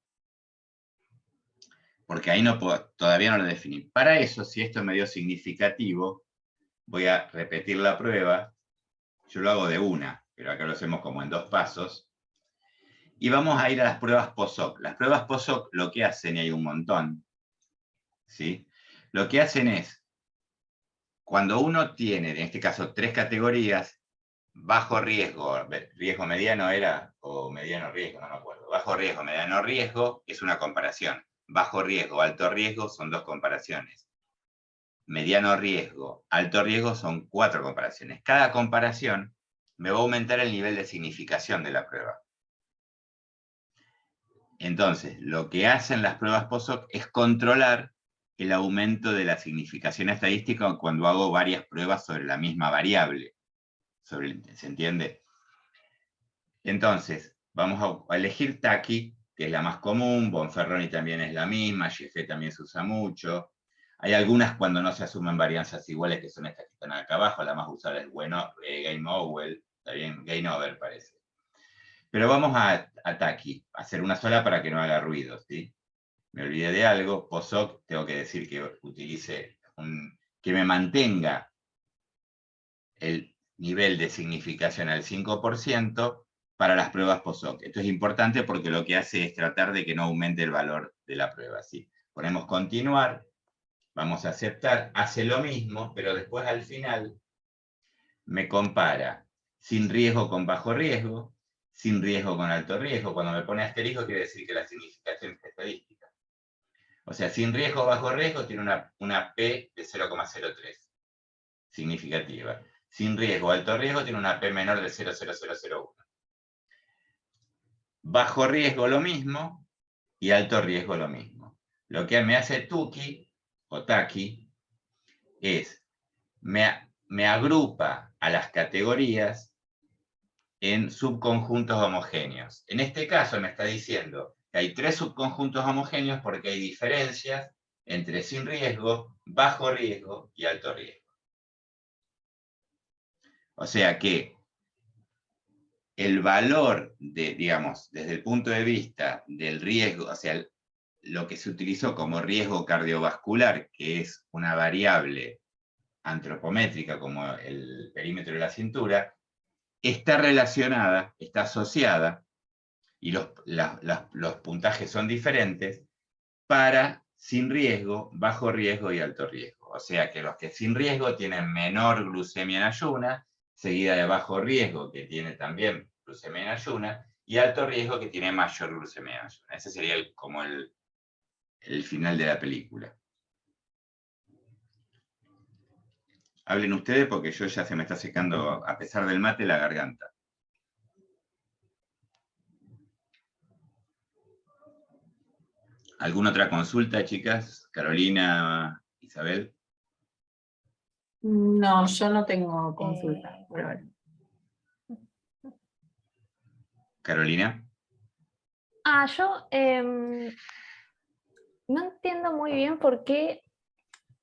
Porque ahí todavía no lo definí. Para eso, si esto me dio significativo, voy a repetir la prueba. Yo lo hago de una, pero acá lo hacemos como en 2 pasos. Y vamos a ir a las pruebas post-hoc. Las pruebas post-hoc lo que hacen, y hay un montón, ¿sí? Lo que hacen es, cuando uno tiene, en este caso, 3 categorías, bajo riesgo, riesgo mediano era, o mediano riesgo, no me acuerdo. Bajo riesgo, mediano riesgo, es una comparación. Bajo riesgo, alto riesgo, son 2 comparaciones. Mediano riesgo, alto riesgo, son 4 comparaciones. Cada comparación me va a aumentar el nivel de significación de la prueba. Entonces, lo que hacen las pruebas post-hoc es controlar el aumento de la significación estadística cuando hago varias pruebas sobre la misma variable. ¿Se entiende? Entonces, vamos a elegir TACI, que es la más común, Bonferroni también es la misma, GFE también se usa mucho. Hay algunas cuando no se asumen varianzas iguales, que son estas que están acá abajo, la más usada es Gainover, también Gainover parece. Pero vamos a TACI, a hacer una sola para que no haga ruido, ¿sí? Me olvidé de algo, POSOC, tengo que decir que utilice que me mantenga el nivel de significación al 5% para las pruebas POSOC. Esto es importante porque lo que hace es tratar de que no aumente el valor de la prueba, ¿sí? Ponemos continuar, vamos a aceptar, hace lo mismo, pero después al final me compara sin riesgo con bajo riesgo, sin riesgo con alto riesgo. Cuando me pone asterisco quiere decir que la significación es estadística. O sea, sin riesgo, bajo riesgo tiene una P de 0,03, significativa. Sin riesgo, alto riesgo tiene una P menor de 0,0001. Bajo riesgo lo mismo y alto riesgo lo mismo. Lo que me hace Tukey o TACI es, me agrupa a las categorías en subconjuntos homogéneos. En este caso me está diciendo que hay 3 subconjuntos homogéneos porque hay diferencias entre sin riesgo, bajo riesgo y alto riesgo. O sea que el valor digamos, desde el punto de vista del riesgo, o sea, lo que se utilizó como riesgo cardiovascular, que es una variable antropométrica como el perímetro de la cintura, está relacionada, está asociada, y los puntajes son diferentes para sin riesgo, bajo riesgo y alto riesgo. O sea que los que sin riesgo tienen menor glucemia en ayunas, seguida de bajo riesgo, que tiene también glucemia en ayunas, y alto riesgo, que tiene mayor glucemia en ayunas. Ese sería como el final de la película. Hablen ustedes porque yo ya se me está secando, a pesar del mate, la garganta. ¿Alguna otra consulta, chicas? Carolina, Isabel. No, yo no tengo consulta por ahora. Carolina. Yo no entiendo muy bien por qué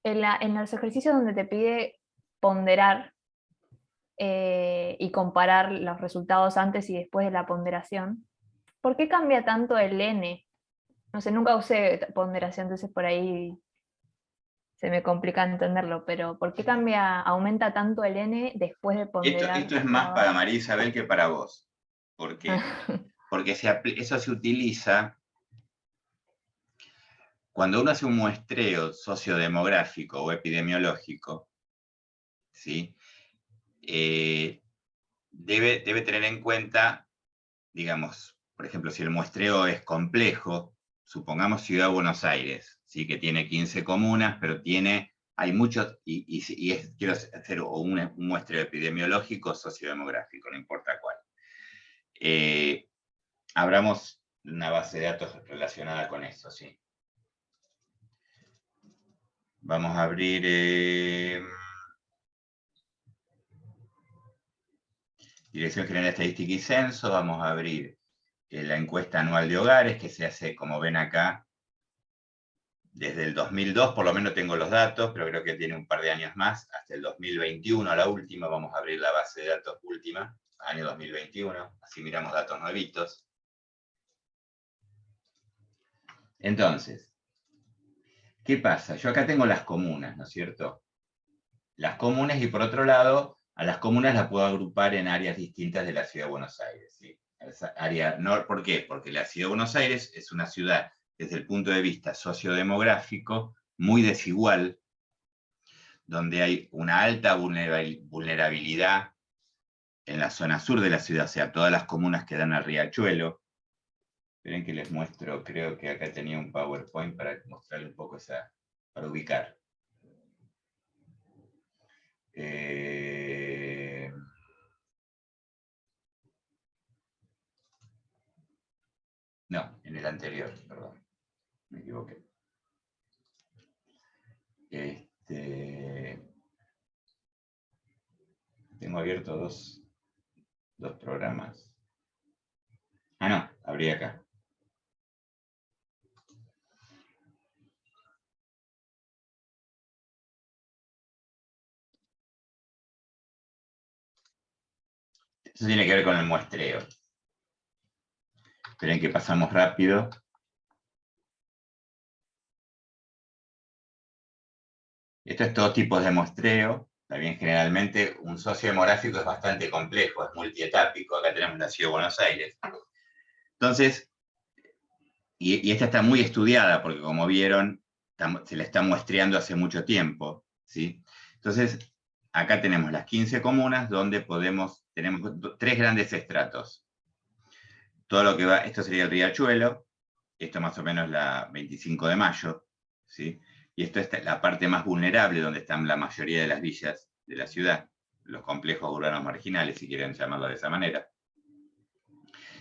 en los ejercicios donde te pide ponderar y comparar los resultados antes y después de la ponderación, ¿por qué cambia tanto el N? No sé, nunca usé ponderación, entonces por ahí se me complica entenderlo, pero ¿por qué aumenta tanto el N después de ponderar? Esto es más para María Isabel que para vos. ¿Por qué? Porque eso se utiliza cuando uno hace un muestreo sociodemográfico o epidemiológico, ¿sí? Debe tener en cuenta, digamos, por ejemplo, si el muestreo es complejo, supongamos Ciudad de Buenos Aires, ¿sí? Que tiene 15 comunas, pero hay muchos, quiero hacer un muestreo epidemiológico sociodemográfico, no importa cuál. Abramos una base de datos relacionada con eso, ¿sí? Vamos a abrir Dirección General de Estadística y Censo, vamos a abrir la encuesta anual de hogares, que se hace, como ven acá, desde el 2002, por lo menos tengo los datos, pero creo que tiene un par de años más, hasta el 2021, la última, vamos a abrir la base de datos última, año 2021, así miramos datos nuevitos. Entonces, ¿qué pasa? Yo acá tengo las comunas, ¿no es cierto? Las comunas, y por otro lado, a las comunas las puedo agrupar en áreas distintas de la Ciudad de Buenos Aires, ¿sí? ¿Por qué? Porque la Ciudad de Buenos Aires es una ciudad, desde el punto de vista sociodemográfico, muy desigual, donde hay una alta vulnerabilidad en la zona sur de la ciudad, o sea, todas las comunas que dan al riachuelo. Esperen que les muestro, creo que acá tenía un PowerPoint para mostrarles un poco para ubicar. No, en el anterior, perdón, me equivoqué. Tengo abierto dos programas. No, abrí acá. Eso tiene que ver con el muestreo. Esperen que pasamos rápido. Esto es todo tipo de muestreo. También generalmente un socio demográfico es bastante complejo, es multietápico. Acá tenemos la Ciudad de Buenos Aires. Entonces, y esta está muy estudiada porque, como vieron, se la está muestreando hace mucho tiempo, ¿sí? Entonces, acá tenemos las 15 comunas donde tenemos tres grandes estratos. Todo lo que va, esto sería el riachuelo, esto más o menos la 25 de mayo, ¿sí? Y esto es la parte más vulnerable, donde están la mayoría de las villas de la ciudad, los complejos urbanos marginales, si quieren llamarlo de esa manera.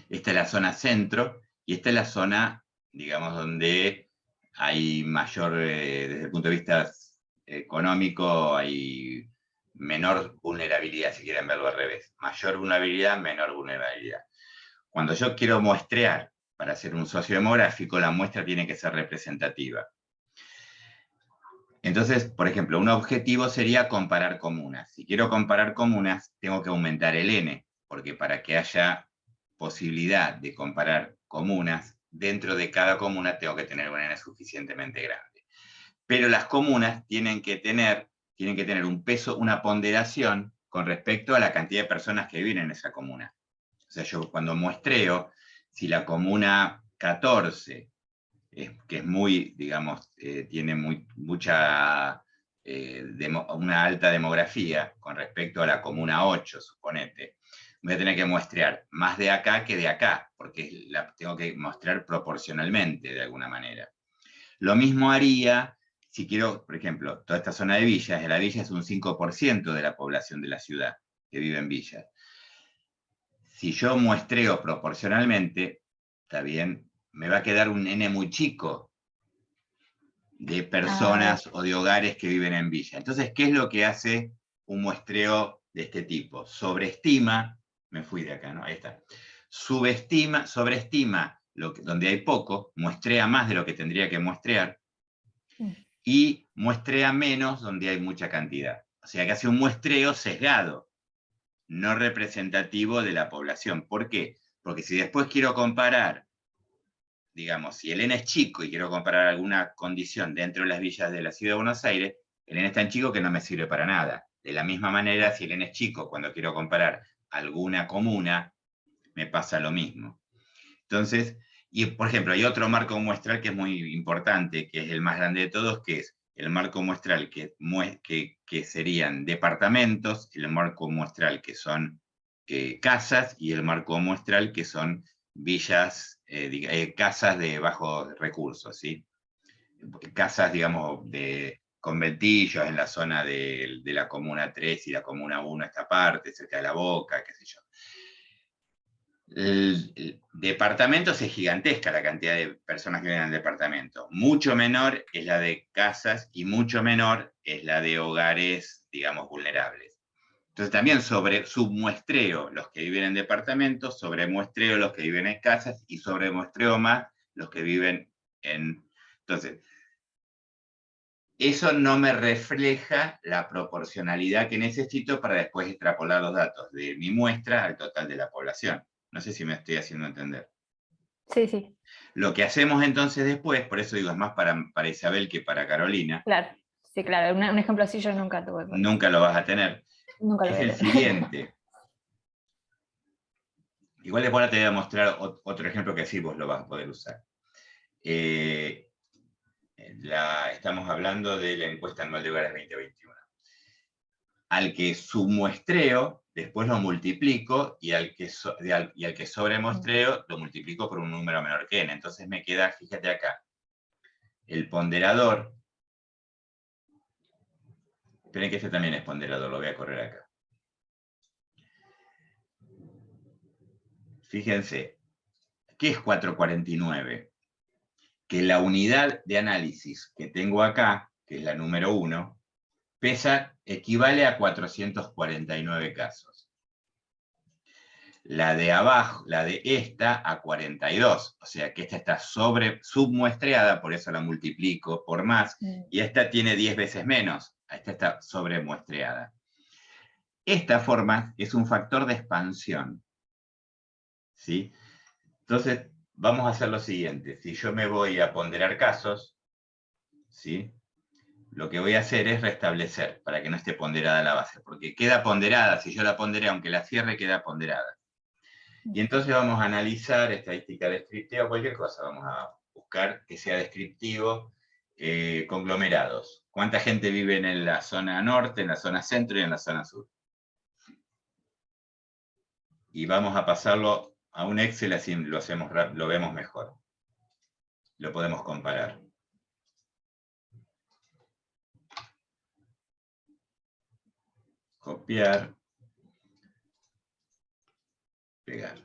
Esta es la zona centro, y esta es la zona, digamos, donde hay mayor, desde el punto de vista económico, hay menor vulnerabilidad, si quieren verlo al revés. Mayor vulnerabilidad, menor vulnerabilidad. Cuando yo quiero muestrear para hacer un socio demográfico, la muestra tiene que ser representativa. Entonces, por ejemplo, un objetivo sería comparar comunas. Si quiero comparar comunas, tengo que aumentar el N, porque para que haya posibilidad de comparar comunas, dentro de cada comuna tengo que tener un N suficientemente grande. Pero las comunas tienen que tener un peso, una ponderación con respecto a la cantidad de personas que viven en esa comuna. O sea, yo cuando muestreo, Si la comuna 14, que es muy, digamos, tiene mucha, una alta demografía con respecto a la comuna 8, suponete, voy a tener que muestrear más de acá que de acá, porque la tengo que mostrar proporcionalmente de alguna manera. Lo mismo haría si quiero, por ejemplo, toda esta zona de villas, la villa es un 5% de la población de la ciudad que vive en villas. Si yo muestreo proporcionalmente, está bien, me va a quedar un N muy chico de personas o de hogares que viven en villa. Entonces, ¿qué es lo que hace un muestreo de este tipo? Sobreestima, me fui de acá, ¿no? Ahí está. Sobreestima donde hay poco, muestrea más de lo que tendría que muestrear, y muestrea menos donde hay mucha cantidad. O sea que hace un muestreo sesgado, no representativo de la población. ¿Por qué? Porque si después quiero comparar, digamos, si el N es chico y quiero comparar alguna condición dentro de las villas de la Ciudad de Buenos Aires, el N es tan chico que no me sirve para nada. De la misma manera, si el N es chico, cuando quiero comparar alguna comuna, me pasa lo mismo. Entonces, y por ejemplo, hay otro marco muestral que es muy importante, que es el más grande de todos, que es el marco muestral que serían departamentos, el marco muestral que son casas, y el marco muestral que son villas, casas de bajos recursos, ¿sí? Casas, digamos, de conventillos en la zona de la Comuna 3 y la Comuna 1, esta parte, cerca de La Boca, qué sé yo. Departamentos es gigantesca la cantidad de personas que viven en el departamento. Mucho menor es la de casas y mucho menor es la de hogares, digamos, vulnerables. Entonces también submuestreo los que viven en departamentos, sobremuestreo los que viven en casas y sobremuestreo más los que viven en... Entonces, eso no me refleja la proporcionalidad que necesito para después extrapolar los datos de mi muestra al total de la población. No sé si me estoy haciendo entender. Sí, sí. Lo que hacemos entonces después, por eso digo, es más para Isabel que para Carolina. Claro, sí, claro. Un ejemplo así yo nunca tuve. Nunca lo vas a tener. Nunca lo Es voy a el tener. siguiente. Igual después te voy a mostrar otro ejemplo que sí vos lo vas a poder usar. Estamos hablando de la encuesta anual de hogares 2021. Al que submuestreo, después lo multiplico, y al que sobremuestreo lo multiplico por un número menor que n. Entonces me queda, fíjate acá, el ponderador. Esperen que este también es ponderador, lo voy a correr acá. Fíjense, ¿qué es 449? Que la unidad de análisis que tengo acá, que es la número 1, equivale a 449 casos. La de abajo, la de esta, a 42. O sea que esta está submuestreada, por eso la multiplico por más, y esta tiene 10 veces menos. Esta está sobremuestreada. Esta forma es un factor de expansión, ¿sí? Entonces, vamos a hacer lo siguiente. Si yo me voy a ponderar casos, ¿sí? Lo que voy a hacer es restablecer para que no esté ponderada la base, porque queda ponderada, si yo la ponderé, aunque la cierre, queda ponderada. Y entonces vamos a analizar estadística descriptiva, cualquier cosa, vamos a buscar que sea descriptivo, conglomerados. ¿Cuánta gente vive en la zona norte, en la zona centro y en la zona sur? Y vamos a pasarlo a un Excel, así lo vemos mejor. Lo podemos comparar. Copiar. Pegar.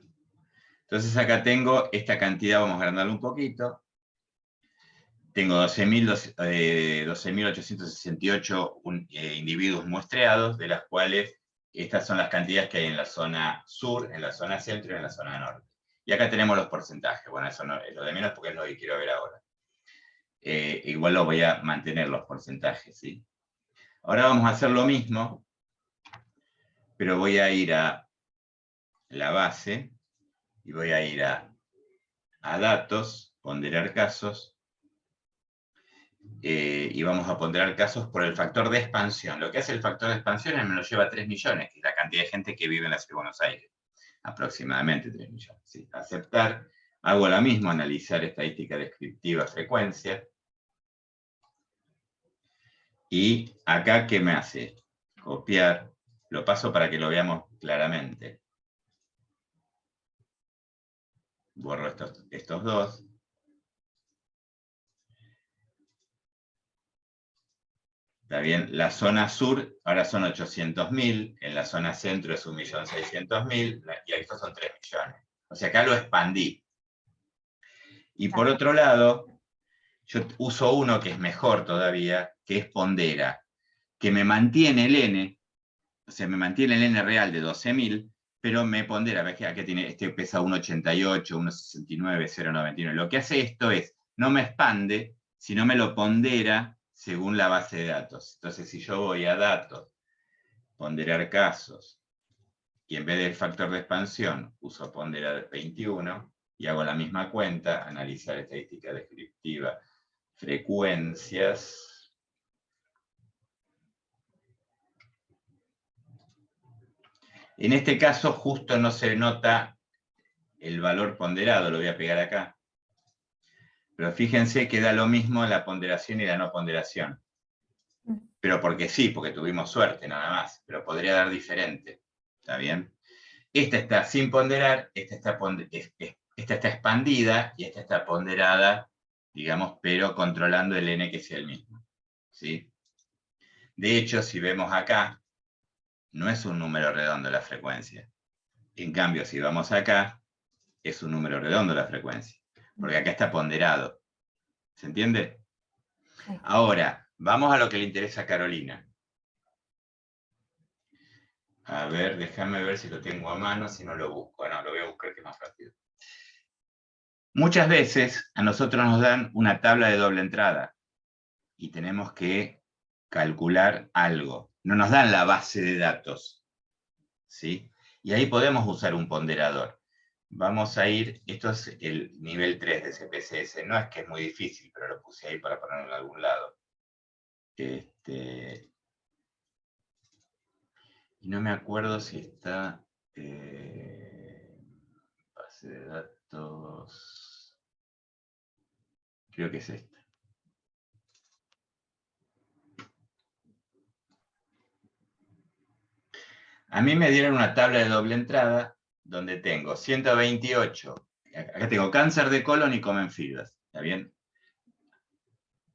Entonces acá tengo esta cantidad, vamos a agrandarlo un poquito. Tengo 12.868 individuos muestreados, de las cuales estas son las cantidades que hay en la zona sur, en la zona centro y en la zona norte. Y acá tenemos los porcentajes. Bueno, eso no es lo de menos porque es lo que quiero ver ahora. Igual lo voy a mantener los porcentajes, ¿sí? Ahora vamos a hacer lo mismo, pero voy a ir a la base y voy a ir a datos, ponderar casos, y vamos a ponderar casos por el factor de expansión. Lo que hace el factor de expansión es me lo lleva a 3 millones, que es la cantidad de gente que vive en la Ciudad de Buenos Aires. Aproximadamente 3 millones. ¿Sí? Aceptar, Hago lo mismo, analizar estadística descriptiva, frecuencia. Y acá, ¿qué me hace? Copiar. Lo paso para que lo veamos claramente. Borro estos dos. Está bien, la zona sur ahora son 800.000, en la zona centro es 1.600.000, y estos son 3 millones. O sea, acá lo expandí. Y por otro lado, yo uso uno que es mejor todavía, que es pondera, que me mantiene el N, o sea, me mantiene el N real de 12.000, pero me pondera, ves que acá tiene, este pesa 1,88, 1,69, 0,99. Lo que hace esto es, no me expande, sino me lo pondera según la base de datos. Entonces, si yo voy a datos, ponderar casos, y en vez del factor de expansión, uso ponderar 21, y hago la misma cuenta, analizar estadística descriptiva, frecuencias. En este caso, justo no se nota el valor ponderado, lo voy a pegar acá. Pero fíjense que da lo mismo la ponderación y la no ponderación. Pero porque sí, porque tuvimos suerte nada más, pero podría dar diferente. ¿Está bien? Esta está sin ponderar, esta está expandida y esta está ponderada, digamos, pero controlando el N que sea el mismo. ¿Sí? De hecho, si vemos acá, no es un número redondo la frecuencia. En cambio, si vamos acá, es un número redondo la frecuencia. Porque acá está ponderado. ¿Se entiende? Sí. Ahora, vamos a lo que le interesa a Carolina. A ver, déjame ver si lo tengo a mano, si no lo busco. No, lo voy a buscar que es más rápido. Muchas veces a nosotros nos dan una tabla de doble entrada y tenemos que calcular algo. No nos dan la base de datos, ¿sí? Y ahí podemos usar un ponderador. Vamos a ir, esto es el nivel 3 de CPCS. No es que es muy difícil, pero lo puse ahí para ponerlo en algún lado. Y no me acuerdo si está base de datos. Creo que es esta. A mí me dieron una tabla de doble entrada donde tengo 128. Acá tengo cáncer de colon y comen fibras. ¿Está bien?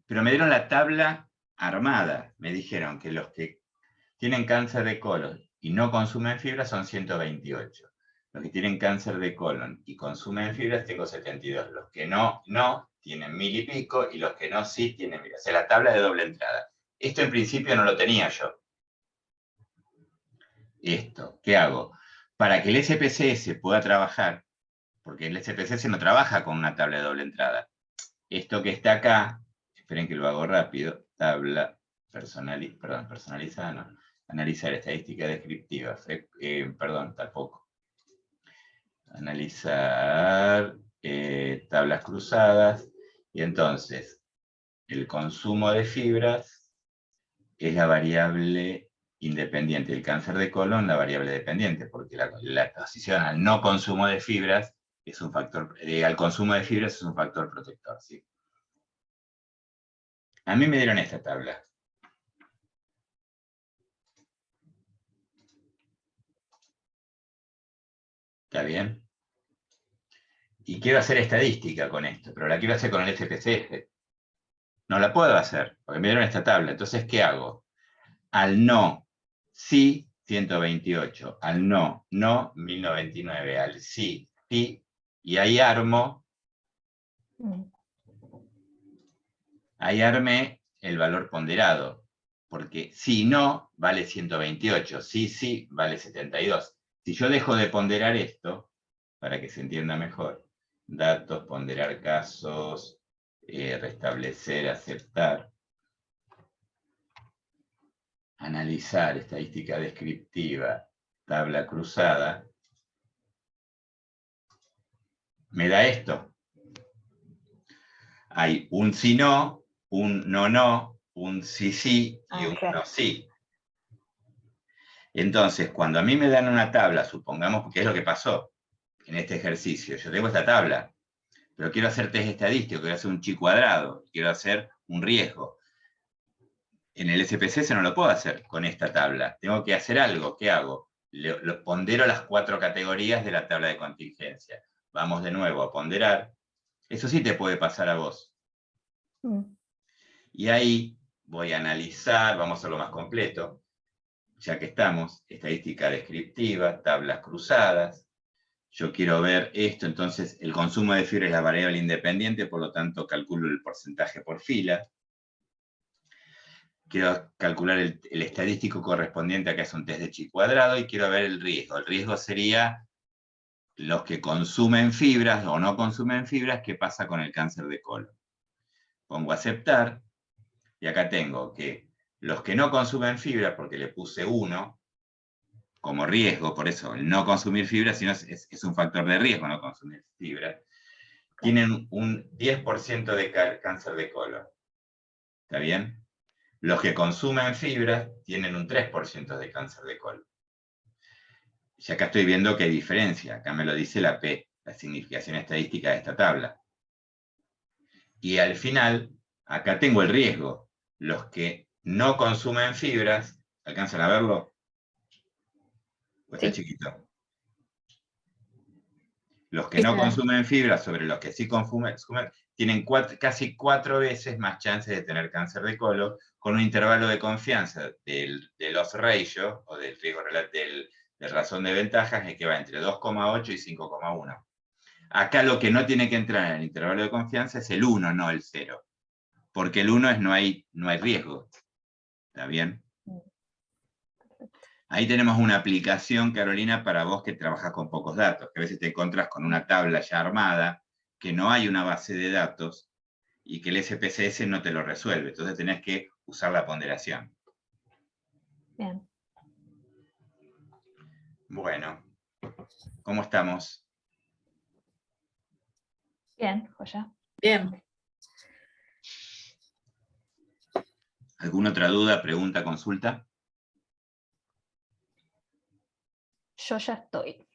Pero me dieron la tabla armada. Me dijeron que los que tienen cáncer de colon y no consumen fibras son 128. Los que tienen cáncer de colon y consumen fibras tengo 72. Los que no tienen 1000 y pico, y los que no sí tienen 1000. O sea, la tabla de doble entrada. Esto en principio no lo tenía yo. Esto, ¿qué hago? Para que el SPSS pueda trabajar, porque el SPSS no trabaja con una tabla de doble entrada. Esto que está acá, esperen que lo hago rápido, tabla personalizada, no. Analizar estadística descriptiva, perdón, tampoco. Analizar tablas cruzadas, y entonces el consumo de fibras es la variable independiente. El cáncer de colon, la variable dependiente, porque la exposición al no consumo de fibras es un factor, al consumo de fibras es un factor protector, ¿sí? A mí me dieron esta tabla. ¿Está bien? Y quiero hacer estadística con esto, pero la quiero hacer con el SPSS. No la puedo hacer, porque me dieron esta tabla. Entonces, ¿qué hago? Al no, sí, 128. Al no, 1099. Al sí, sí. Y ahí armo, ahí armé el valor ponderado. Porque si no, vale 128. Sí, vale 72. Si yo dejo de ponderar esto, para que se entienda mejor, datos, ponderar casos, restablecer, aceptar, analizar, estadística descriptiva, tabla cruzada, me da esto. Hay un sí no, un no, un sí y un no sí. Entonces, cuando a mí me dan una tabla, supongamos que es lo que pasó en este ejercicio, yo tengo esta tabla, pero quiero hacer test estadístico, quiero hacer un chi cuadrado, quiero hacer un riesgo. En el SPSS no lo puedo hacer con esta tabla. Tengo que hacer algo. ¿Qué hago? Lo pondero las 4 categorías de la tabla de contingencia. Vamos de nuevo a ponderar. Eso sí te puede pasar a vos. Y ahí voy a analizar, vamos a hacerlo más completo, ya que estamos, estadística descriptiva, tablas cruzadas. Yo quiero ver esto, entonces el consumo de fibra es la variable independiente, por lo tanto calculo el porcentaje por fila. Quiero calcular el estadístico correspondiente a que es un test de chi cuadrado, y quiero ver el riesgo. El riesgo sería los que consumen fibras o no consumen fibras, ¿qué pasa con el cáncer de colon? Pongo aceptar, y acá tengo que los que no consumen fibra, porque le puse 1 como riesgo, por eso el no consumir fibra, sino es un factor de riesgo no consumir fibra, tienen un 10% de cáncer de colon. ¿Está bien? Los que consumen fibra tienen un 3% de cáncer de colon. Y acá estoy viendo que hay diferencia. Acá me lo dice la P, la significación estadística de esta tabla. Y al final, acá tengo el riesgo. Los que no consumen fibras, ¿alcanzan a verlo? ¿O está chiquito? Los que no consumen fibras sobre los que sí consumen, tienen casi 4 veces más chances de tener cáncer de colon, con un intervalo de confianza del loss ratio, o del riesgo de razón de ventajas, que va entre 2,8 y 5,1. Acá lo que no tiene que entrar en el intervalo de confianza es el 1, no el 0. Porque el 1 es no hay riesgo. ¿Está bien? Ahí tenemos una aplicación, Carolina, para vos que trabajas con pocos datos, que a veces te encontrás con una tabla ya armada, que no hay una base de datos, y que el SPSS no te lo resuelve. Entonces tenés que usar la ponderación. Bien. Bueno, ¿cómo estamos? Bien, joya. Bien. ¿Alguna otra duda, pregunta, consulta? Yo ya estoy.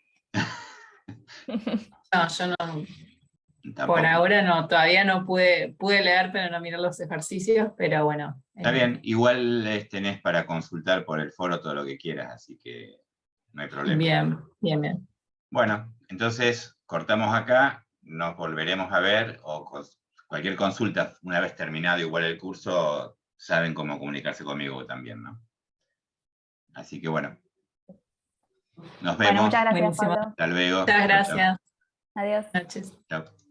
No, yo no. Tampoco. Por ahora no, todavía no pude leer, pero no mirar los ejercicios, pero bueno. Está bien, igual tenés para consultar por el foro todo lo que quieras, así que no hay problema. Bien, bien, bien. Bueno, entonces cortamos acá, nos volveremos a ver, o cualquier consulta, una vez terminado igual el curso, saben cómo comunicarse conmigo también, ¿no? Así que bueno, nos vemos. Bueno, muchas gracias, Buenísimo. Pablo. Hasta luego. Muchas gracias. Adiós. Buenas noches. Chao.